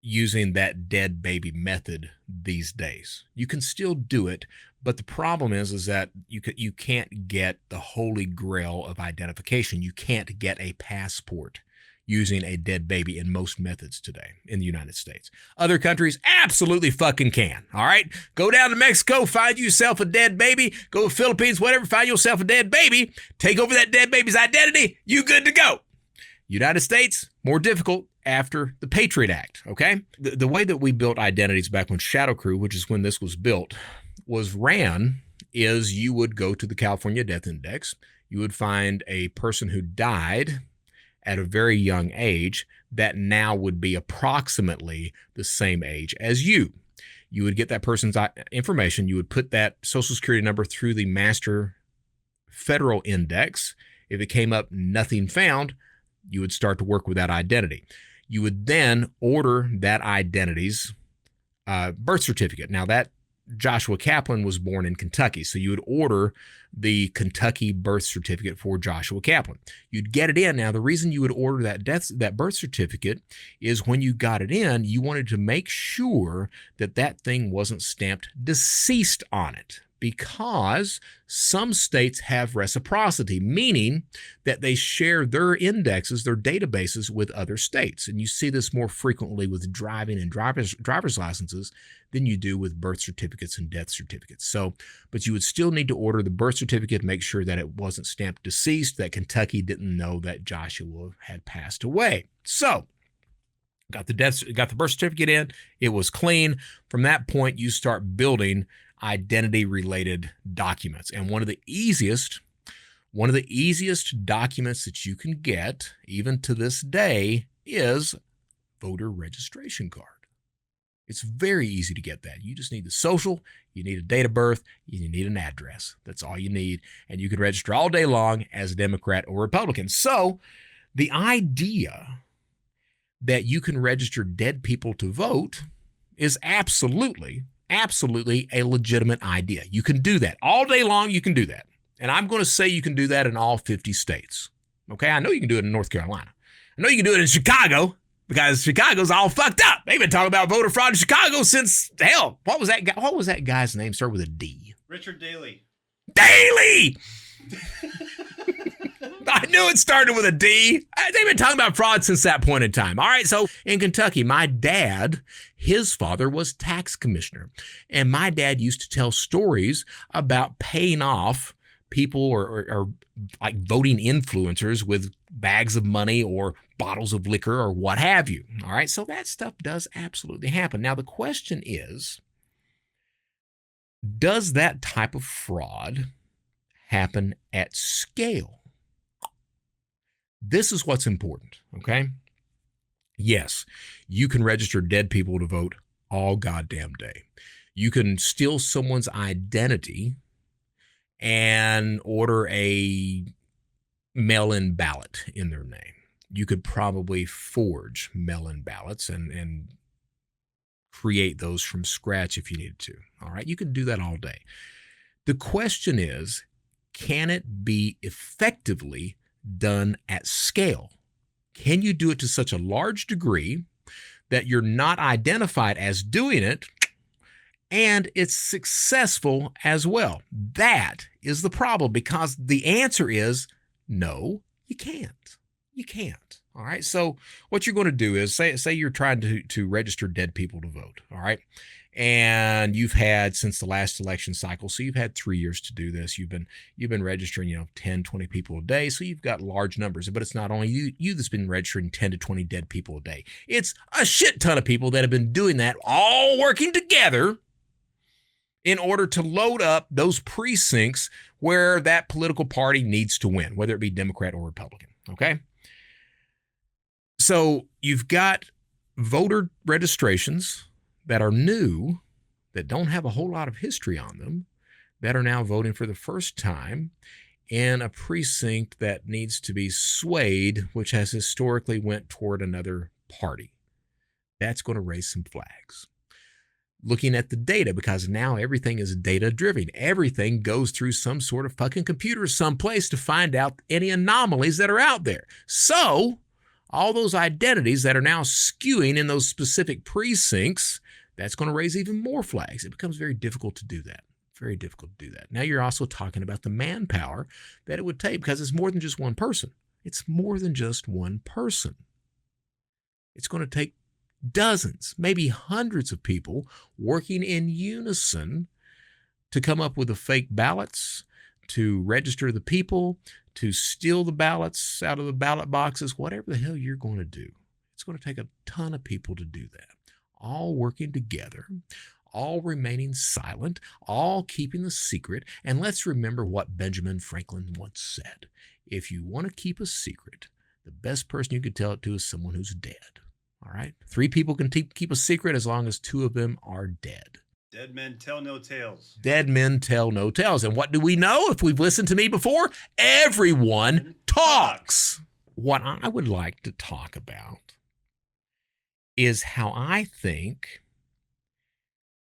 using that dead baby method these days. You can still do it, but the problem is that you can't get the holy grail of identification. You can't get a passport using a dead baby in most methods today in the United States. Other countries absolutely fucking can, all right? Go down to Mexico, find yourself a dead baby. Go to the Philippines, whatever, find yourself a dead baby. Take over that dead baby's identity. You good to go. United States, more difficult after the Patriot Act, okay? The way that we built identities back when Shadow Crew, which is when this was built, was ran is you would go to the California Death Index. You would find a person who died at a very young age that now would be approximately the same age as you. You would get that person's information. You would put that Social Security number through the master federal index. If it came up nothing found, you would start to work with that identity. You would then order that identity's birth certificate. Now, that Joshua Kaplan was born in Kentucky, so you would order the Kentucky birth certificate for Joshua Kaplan. You'd get it in. Now, the reason you would order that birth certificate is when you got it in, you wanted to make sure that that thing wasn't stamped deceased on it, because some states have reciprocity, meaning that they share their indexes, their databases with other states. And you see this more frequently with driving and driver's licenses than you do with birth certificates and death certificates. So, but you would still need to order the birth certificate, make sure that it wasn't stamped deceased, that Kentucky didn't know that Joshua had passed away. So, got the birth certificate in, it was clean. From that point, you start building identity-related documents. And one of the easiest documents that you can get, even to this day, is voter registration card. It's very easy to get that. You just need the social, you need a date of birth, you need an address. That's all you need. And you can register all day long as a Democrat or Republican. So the idea that you can register dead people to vote is absolutely a legitimate idea. You can do that. All day long, you can do that. And I'm going to say you can do that in all 50 states. Okay? I know you can do it in North Carolina. I know you can do it in Chicago, because Chicago's all fucked up. They've been talking about voter fraud in Chicago since, hell, what was that guy? What was that guy's name? Start with a D. Richard Daley. Daley! I knew it started with a D. They've been talking about fraud since that point in time. All right, so in Kentucky, my dad, his father was tax commissioner. And my dad used to tell stories about paying off people or like voting influencers with bags of money or bottles of liquor or what have you. All right, so that stuff does absolutely happen. Now, the question is, does that type of fraud happen at scale? This is what's important, okay? Yes, you can register dead people to vote all goddamn day. You can steal someone's identity and order a mail-in ballot in their name. You could probably forge mail-in ballots and create those from scratch if you needed to. All right, you could do that all day. The question is, can it be effectively done at scale? Can you do it to such a large degree that you're not identified as doing it and it's successful as well? That is the problem, because the answer is no, you can't. You can't. All right. So what you're going to do is say you're trying to register dead people to vote. All right. And you've had, since the last election cycle, so you've had 3 years to do this. You've been registering, 10, 20 people a day. So you've got large numbers, but it's not only you that's been registering 10 to 20 dead people a day. It's a shit ton of people that have been doing that, all working together in order to load up those precincts where that political party needs to win, whether it be Democrat or Republican. Okay. So you've got voter registrations that are new, that don't have a whole lot of history on them, that are now voting for the first time in a precinct that needs to be swayed, which has historically went toward another party. That's going to raise some flags. Looking at the data, because now everything is data driven. Everything goes through some sort of fucking computer someplace to find out any anomalies that are out there. So all those identities that are now skewing in those specific precincts, that's going to raise even more flags. It becomes very difficult to do that. Very difficult to do that. Now you're also talking about the manpower that it would take, because it's more than just one person. It's more than just one person. It's going to take dozens, maybe hundreds of people working in unison to come up with the fake ballots, to register the people, to steal the ballots out of the ballot boxes, whatever the hell you're going to do. It's going to take a ton of people to do that, all working together, all remaining silent, all keeping the secret. And let's remember what Benjamin Franklin once said. If you want to keep a secret, the best person you could tell it to is someone who's dead. All right? 3 people can keep a secret as long as 2 of them are dead. Dead men tell no tales. Dead men tell no tales. And what do we know if we've listened to me before? Everyone talks. What I would like to talk about is how I think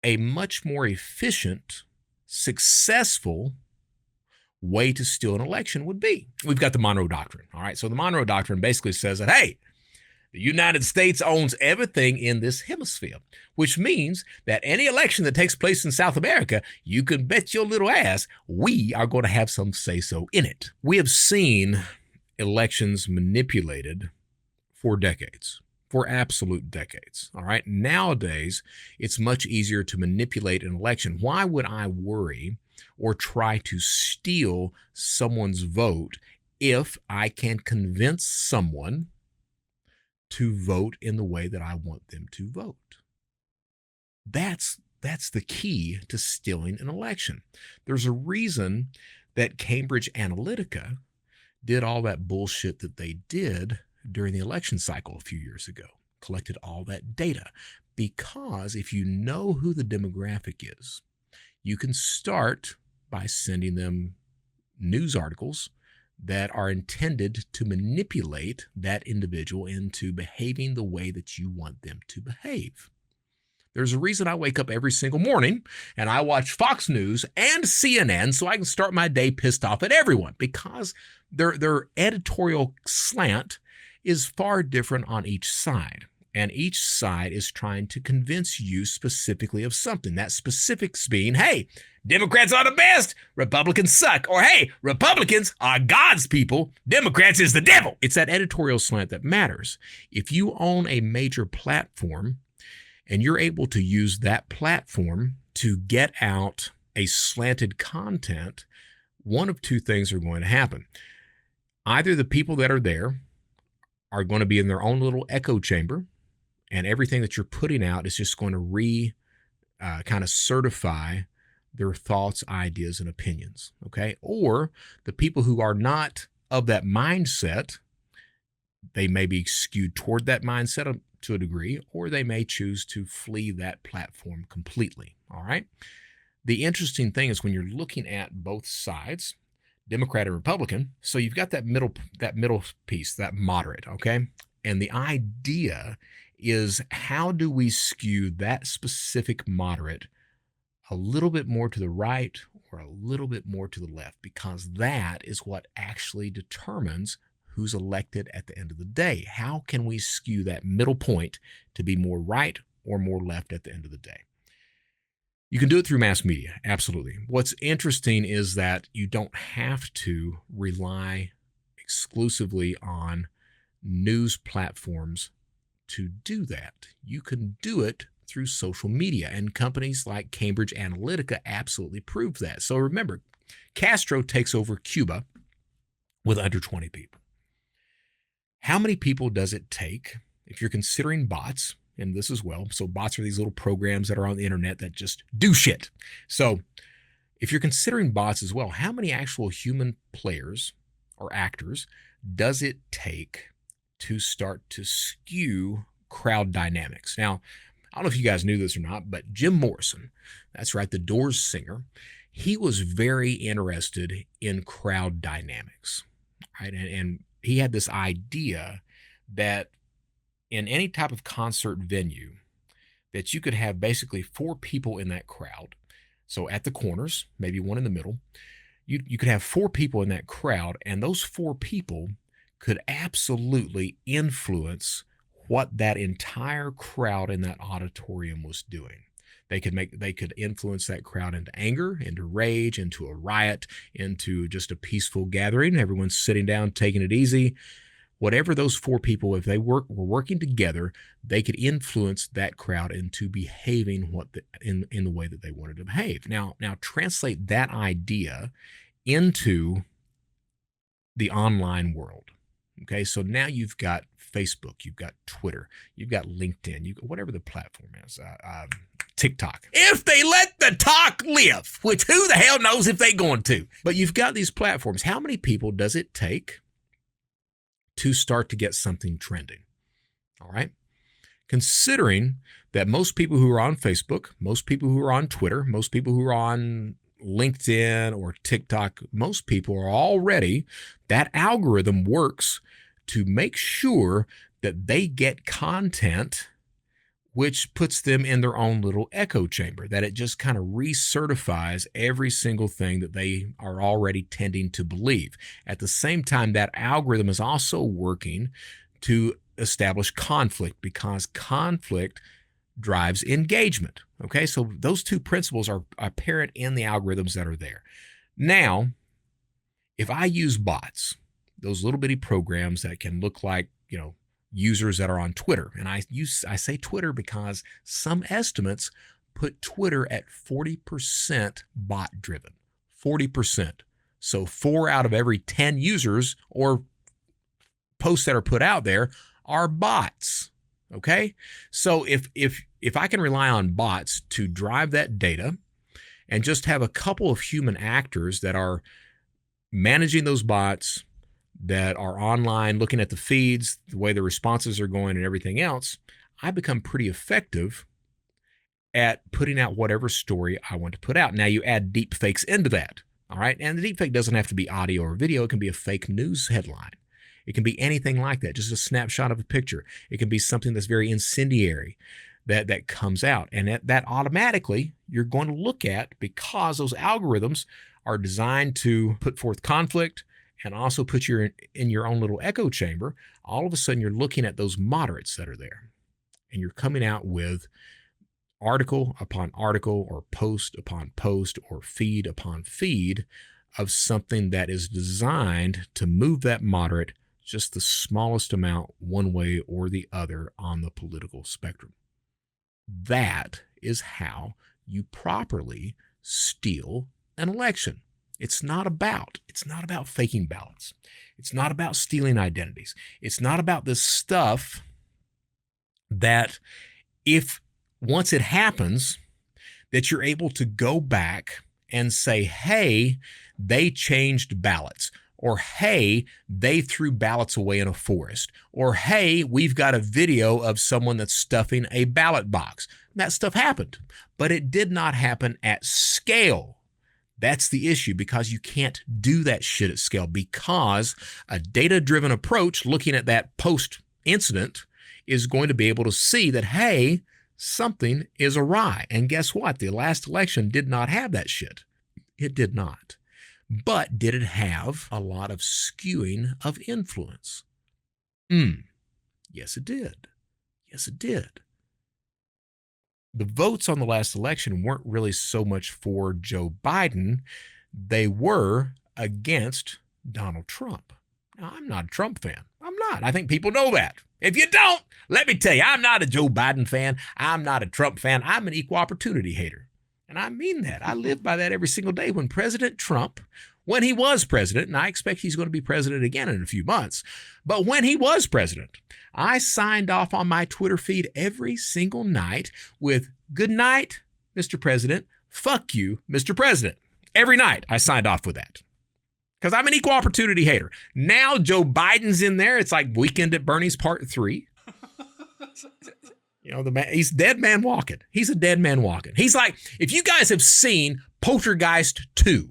a much more efficient, successful way to steal an election would be. We've got the Monroe Doctrine. All right. So the Monroe Doctrine basically says that, hey, the United States owns everything in this hemisphere, which means that any election that takes place in South America, you can bet your little ass we are going to have some say-so in it. We have seen elections manipulated for decades, for absolute decades. All right. Nowadays, it's much easier to manipulate an election. Why would I worry or try to steal someone's vote if I can convince someone to vote in the way that I want them to vote? That's the key to stealing an election. There's a reason that Cambridge Analytica did all that bullshit that they did during the election cycle a few years ago, collected all that data, because if you know who the demographic is, you can start by sending them news articles that are intended to manipulate that individual into behaving the way that you want them to behave. There's a reason I wake up every single morning and I watch Fox News and CNN so I can start my day pissed off at everyone, because their editorial slant is far different on each side. And each side is trying to convince you specifically of something. That specifics being, hey, Democrats are the best, Republicans suck. Or, hey, Republicans are God's people, Democrats is the devil. It's that editorial slant that matters. If you own a major platform and you're able to use that platform to get out a slanted content, one of 2 things are going to happen. Either the people that are there are going to be in their own little echo chamber, and everything that you're putting out is just going to kind of certify their thoughts, ideas, and opinions, okay? Or the people who are not of that mindset, they may be skewed toward that mindset to a degree, or they may choose to flee that platform completely. All right. The interesting thing is when you're looking at both sides, Democrat and Republican, so you've got that middle piece, that moderate, okay? And the idea is, how do we skew that specific moderate a little bit more to the right or a little bit more to the left? Because that is what actually determines who's elected at the end of the day. How can we skew that middle point to be more right or more left at the end of the day? You can do it through mass media, absolutely. What's interesting is that you don't have to rely exclusively on news platforms to do that. You can do it through social media, and companies like Cambridge Analytica absolutely prove that. So remember, Castro takes over Cuba with under 20 people. How many people does it take, if you're considering bots, and this as well, so bots are these little programs that are on the internet that just do shit. So if you're considering bots as well, how many actual human players or actors does it take to start to skew crowd dynamics? Now, I don't know if you guys knew this or not, but Jim Morrison, that's right, the Doors singer, he was very interested in crowd dynamics, right? And he had this idea that in any type of concert venue, that you could have basically 4 people in that crowd. So at the corners, maybe one in the middle, you could have 4 people in that crowd, and those 4 people could absolutely influence what that entire crowd in that auditorium was doing. They could influence that crowd into anger, into rage, into a riot, into just a peaceful gathering. Everyone's sitting down, taking it easy. Whatever those 4 people, if they were working together, they could influence that crowd into behaving in the way that they wanted to behave. Now translate that idea into the online world. Okay, so now you've got Facebook, you've got Twitter, you've got LinkedIn, whatever the platform is, TikTok. If they let the talk live, which who the hell knows if they're going to. But you've got these platforms. How many people does it take to start to get something trending? All right. Considering that most people who are on Facebook, most people who are on Twitter, most people who are on LinkedIn or TikTok, most people are already, that algorithm works to make sure that they get content which puts them in their own little echo chamber, that it just kind of recertifies every single thing that they are already tending to believe. At the same time, that algorithm is also working to establish conflict, because conflict drives engagement. Okay, so those 2 principles are apparent in the algorithms that are there. Now, if I use bots, those little bitty programs that can look like, users that are on Twitter, and I say Twitter because some estimates put Twitter at 40% bot driven. 40%. So 4 out of every 10 users or posts that are put out there are bots. Okay? So if I can rely on bots to drive that data and just have a couple of human actors that are managing those bots, that are online looking at the feeds, the way the responses are going and everything else, I become pretty effective at putting out whatever story I want to put out. Now you add deepfakes into that, all right? And the deepfake doesn't have to be audio or video. It can be a fake news headline. It can be anything like that, just a snapshot of a picture. It can be something that's very incendiary that comes out. And that automatically you're going to look at, because those algorithms are designed to put forth conflict and also put you in your own little echo chamber. All of a sudden, you're looking at those moderates that are there, and you're coming out with article upon article or post upon post or feed upon feed of something that is designed to move that moderate just the smallest amount one way or the other on the political spectrum. That is how you properly steal an election. It's not about faking ballots. It's not about stealing identities. It's not about this stuff that if once it happens, that you're able to go back and say, hey, they changed ballots, Or, hey, they threw ballots away in a forest. Or, hey, we've got a video of someone that's stuffing a ballot box. That stuff happened, but it did not happen at scale. That's the issue, because you can't do that shit at scale, because a data-driven approach looking at that post-incident is going to be able to see that, hey, something is awry. And guess what? The last election did not have that shit. It did not. But did it have a lot of skewing of influence? Yes, it did. Yes, it did. The votes on the last election weren't really so much for Joe Biden. They were against Donald Trump. Now, I'm not a Trump fan. I'm not. I think people know that. If you don't, let me tell you, I'm not a Joe Biden fan. I'm not a Trump fan. I'm an equal opportunity hater. And I mean that. I live by that every single day. When President Trump, when he was president, and I expect he's going to be president again in a few months, but when he was president, I signed off on my Twitter feed every single night with, "Good night, Mr. President. Fuck you, Mr. President." Every night I signed off with that, because I'm an equal opportunity hater. Now Joe Biden's in there. It's like Weekend at Bernie's Part 3. You know, the man, he's dead man walking. He's a dead man walking. He's like, if you guys have seen Poltergeist 2,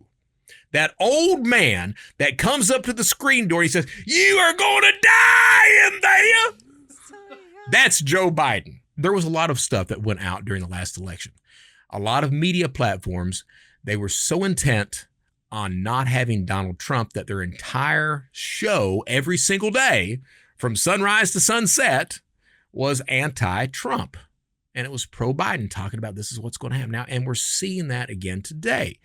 that old man that comes up to the screen door, he says, "You are going to die in there." That's Joe Biden. There was a lot of stuff that went out during the last election. A lot of media platforms, they were so intent on not having Donald Trump that their entire show every single day from sunrise to sunset was anti-Trump. And it was pro-Biden, talking about this is what's going to happen now. And we're seeing that again today.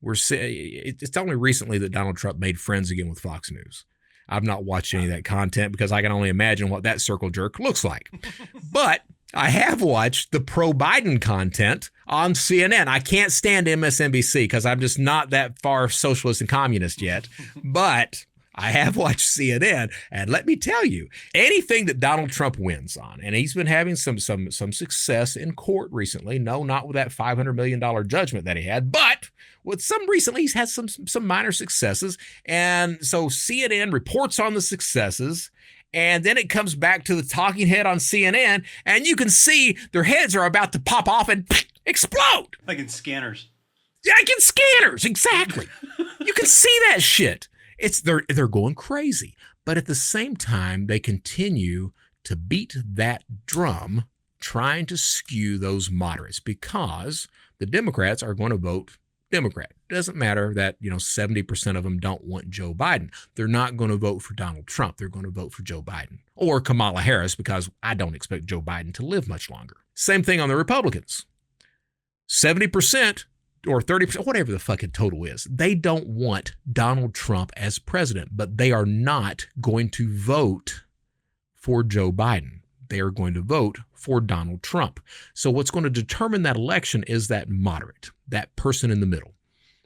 It's only recently that Donald Trump made friends again with Fox News. I've not watched any of that content because I can only imagine what that circle jerk looks like. But I have watched the pro-Biden content on CNN. I can't stand MSNBC because I'm just not that far socialist and communist yet. But I have watched CNN, and let me tell you, anything that Donald Trump wins on, and he's been having some success in court recently. No, not with that $500 million judgment that he had, but with some recently, he's had some minor successes. And so CNN reports on the successes, and then it comes back to the talking head on CNN, and you can see their heads are about to pop off and explode. Like in Scanners. Yeah, like in Scanners, exactly. You can see that shit. They're going crazy. But at the same time, they continue to beat that drum, trying to skew those moderates, because the Democrats are going to vote Democrat. It doesn't matter that, 70% of them don't want Joe Biden. They're not going to vote for Donald Trump. They're going to vote for Joe Biden or Kamala Harris, because I don't expect Joe Biden to live much longer. Same thing on the Republicans. 70% or 30%, whatever the fucking total is, they don't want Donald Trump as president, but they are not going to vote for Joe Biden. They are going to vote for Donald Trump. So what's going to determine that election is that moderate, that person in the middle.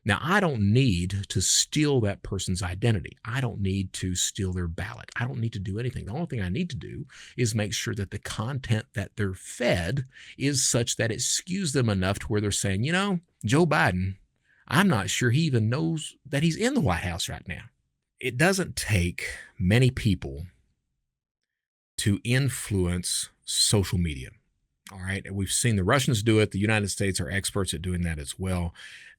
Now, I don't need to steal that person's identity. I don't need to steal their ballot. I don't need to do anything. The only thing I need to do is make sure that the content that they're fed is such that it skews them enough to where they're saying, Joe Biden, I'm not sure he even knows that he's in the White House right now. It doesn't take many people to influence social media. All right. We've seen the Russians do it. The United States are experts at doing that as well.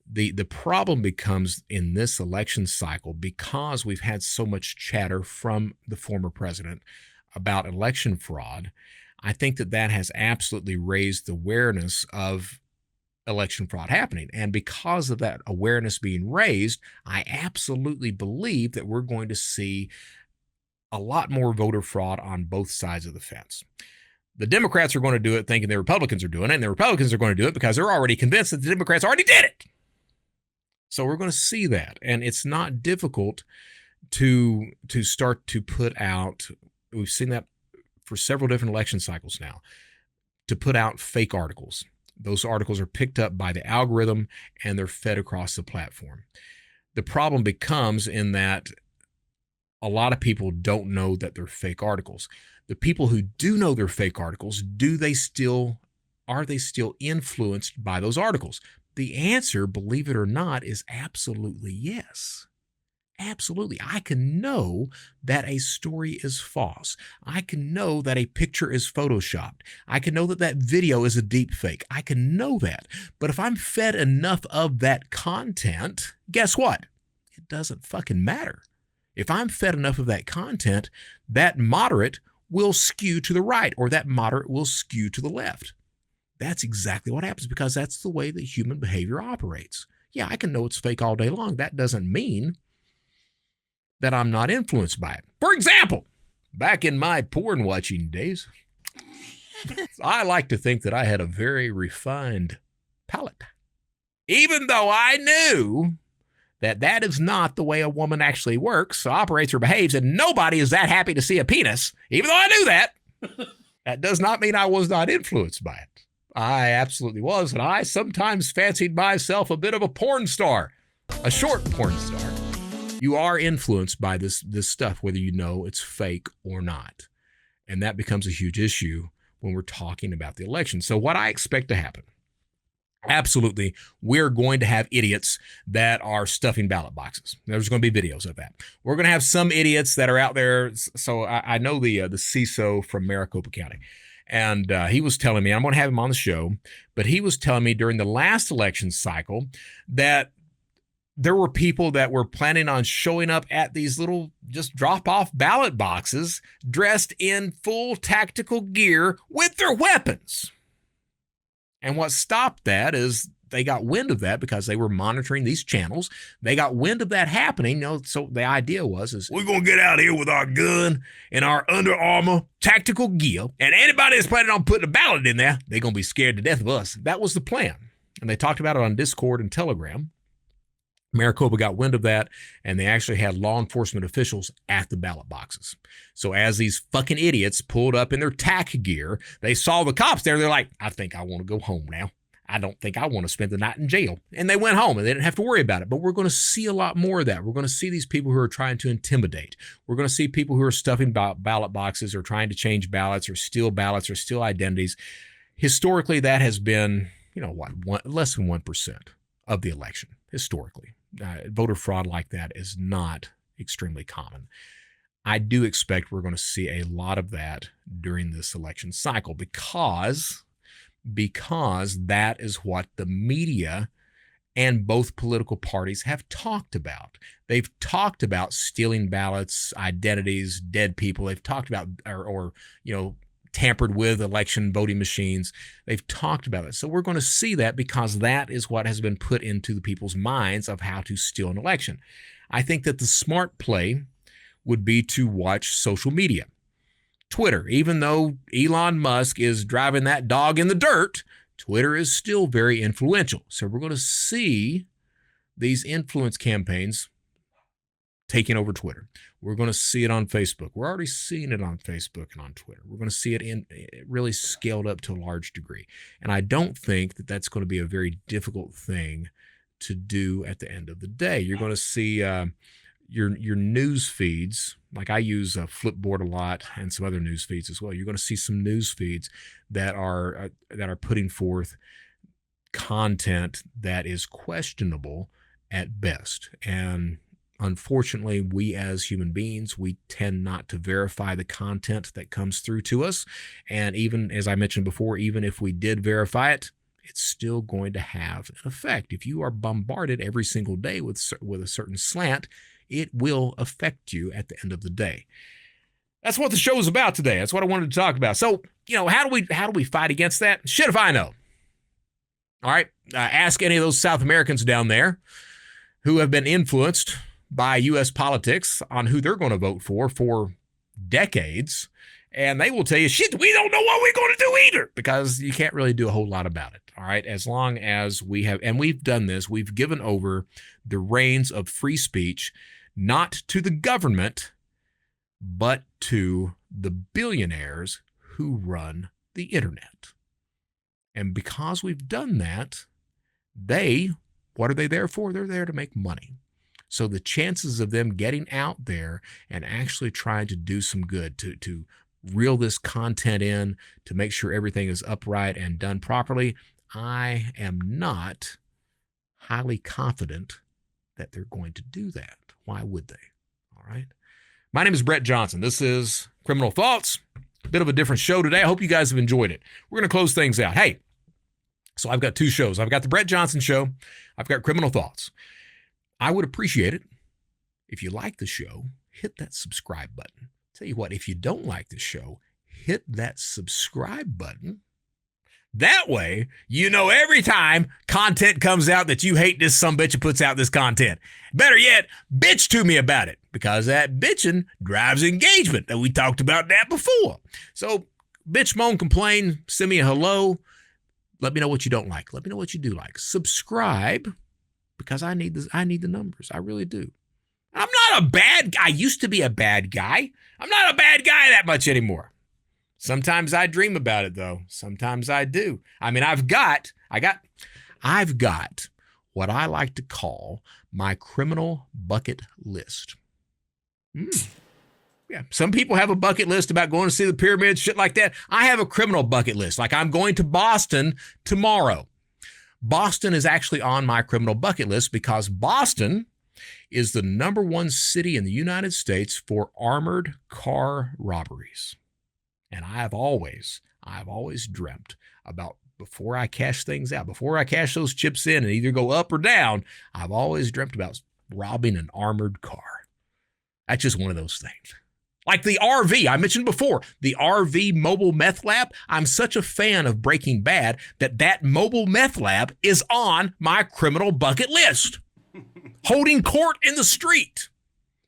The problem becomes in this election cycle, because we've had so much chatter from the former president about election fraud. I think that has absolutely raised the awareness of election fraud happening. And because of that awareness being raised, I absolutely believe that we're going to see a lot more voter fraud on both sides of the fence. The Democrats are going to do it thinking the Republicans are doing it, and the Republicans are going to do it because they're already convinced that the Democrats already did it. So we're going to see that. And it's not difficult to start to put out, we've seen that for several different election cycles now, to put out fake articles. Those articles are picked up by the algorithm and they're fed across the platform. The problem becomes in that a lot of people don't know that they're fake articles. The people who do know they're fake articles, are they still influenced by those articles? The answer, believe it or not, is absolutely yes. Absolutely. I can know that a story is false. I can know that a picture is photoshopped. I can know that that video is a deep fake. I can know that. But if I'm fed enough of that content, guess what? It doesn't fucking matter. If I'm fed enough of that content, that moderate will skew to the right, or that moderate will skew to the left. That's exactly what happens, because that's the way that human behavior operates. Yeah, I can know it's fake all day long. That doesn't mean that I'm not influenced by it. For example, back in my porn watching days, I like to think that I had a very refined palate. Even though I knew that that is not the way a woman actually works, operates, or behaves, and nobody is that happy to see a penis, even though I knew that, that does not mean I was not influenced by it. I absolutely was, and I sometimes fancied myself a bit of a porn star, a short porn star. You are influenced by this stuff, whether you know it's fake or not. And that becomes a huge issue when we're talking about the election. So what I expect to happen, absolutely, we're going to have idiots that are stuffing ballot boxes. There's going to be videos of that. We're going to have some idiots that are out there. So I know the CISO from Maricopa County. And he was telling me, I'm going to have him on the show, but he was telling me during the last election cycle that there were people that were planning on showing up at these little just drop-off ballot boxes dressed in full tactical gear with their weapons. And what stopped that is they got wind of that because they were monitoring these channels. They got wind of that happening. So the idea was, we're going to get out here with our gun and our Under Armour tactical gear, and anybody that's planning on putting a ballot in there, they're going to be scared to death of us. That was the plan. And they talked about it on Discord and Telegram. Maricopa got wind of that, and they actually had law enforcement officials at the ballot boxes. So as these fucking idiots pulled up in their tack gear, they saw the cops there. They're like, I think I want to go home now. I don't think I want to spend the night in jail. And they went home, and they didn't have to worry about it. But we're going to see a lot more of that. We're going to see these people who are trying to intimidate. We're going to see people who are stuffing ballot boxes or trying to change ballots or steal identities. Historically, that has been, less than 1% of the election, historically. Voter fraud like that is not extremely common. I do expect we're going to see a lot of that during this election cycle because that is what the media and both political parties have talked about. They've talked about stealing ballots, identities, dead people. They've talked about or tampered with election voting machines. They've talked about it. So we're going to see that because that is what has been put into the people's minds of how to steal an election. I think that the smart play would be to watch social media. Twitter, even though Elon Musk is driving that dog in the dirt, Twitter is still very influential. So we're going to see these influence campaigns taking over Twitter. We're going to see it on Facebook. We're already seeing it on Facebook and on Twitter. We're going to see it really scaled up to a large degree. And I don't think that that's going to be a very difficult thing to do at the end of the day. You're going to see your news feeds, like I use Flipboard a lot and some other news feeds as well. You're going to see some news feeds that are putting forth content that is questionable at best. And unfortunately, we as human beings, we tend not to verify the content that comes through to us. And even, as I mentioned before, even if we did verify it, it's still going to have an effect. If you are bombarded every single day with a certain slant, it will affect you at the end of the day. That's what the show is about today. That's what I wanted to talk about. So, how do we fight against that? Shit if I know. All right, ask any of those South Americans down there who have been influenced by U.S. politics on who they're going to vote for decades, and they will tell you, shit, we don't know what we're going to do either, because you can't really do a whole lot about it, all right? As long as we have, and we've done this, we've given over the reins of free speech, not to the government, but to the billionaires who run the internet. And because we've done that, what are they there for? They're there to make money. So the chances of them getting out there and actually trying to do some good, to reel this content in, to make sure everything is upright and done properly, I am not highly confident that they're going to do that. Why would they? All right. My name is Brett Johnson. This is Criminal Thoughts. A bit of a different show today. I hope you guys have enjoyed it. We're going to close things out. Hey, so I've got two shows. I've got the Brett Johnson Show. I've got Criminal Thoughts. I would appreciate it if you like the show, hit that subscribe button. Tell you what, if you don't like the show, hit that subscribe button. That way, you know every time content comes out that you hate this sumbitch and puts out this content. Better yet, bitch to me about it, because that bitching drives engagement, and we talked about that before. So bitch, moan, complain, send me a hello. Let me know what you don't like. Let me know what you do like. Subscribe, because I need the numbers. I really do. I'm not a bad guy. I used to be a bad guy. I'm not a bad guy that much anymore. Sometimes I dream about it, though. Sometimes I do. I mean, I've got what I like to call my criminal bucket list. Yeah, some people have a bucket list about going to see the pyramids, shit like that. I have a criminal bucket list. Like, I'm going to Boston tomorrow. Boston is actually on my criminal bucket list because Boston is the #1 city in the United States for armored car robberies. And I've always dreamt about, before I cash things out, before I cash those chips in and either go up or down, I've always dreamt about robbing an armored car. That's just one of those things. Like the RV, I mentioned before, the RV mobile meth lab. I'm such a fan of Breaking Bad that mobile meth lab is on my criminal bucket list. Holding court in the street.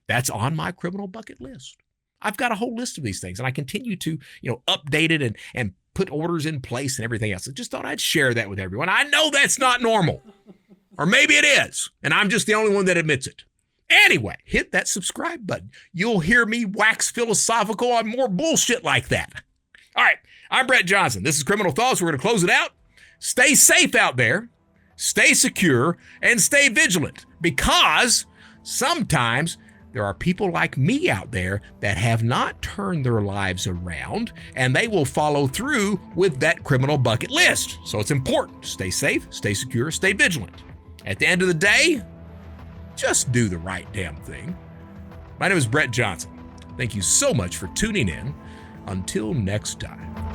That's on my criminal bucket list. I've got a whole list of these things, and I continue to, update it and put orders in place and everything else. I just thought I'd share that with everyone. I know that's not normal, or maybe it is, and I'm just the only one that admits it. Anyway, hit that subscribe button. You'll hear me wax philosophical on more bullshit like that. All right, I'm Brett Johnson. This is Criminal Thoughts. We're going to close it out. Stay safe out there. Stay secure and stay vigilant, because sometimes there are people like me out there that have not turned their lives around, and they will follow through with that criminal bucket list. So it's important. Stay safe, stay secure, stay vigilant. At the end of the day, just do the right damn thing. My name is Brett Johnson. Thank you so much for tuning in. Until next time.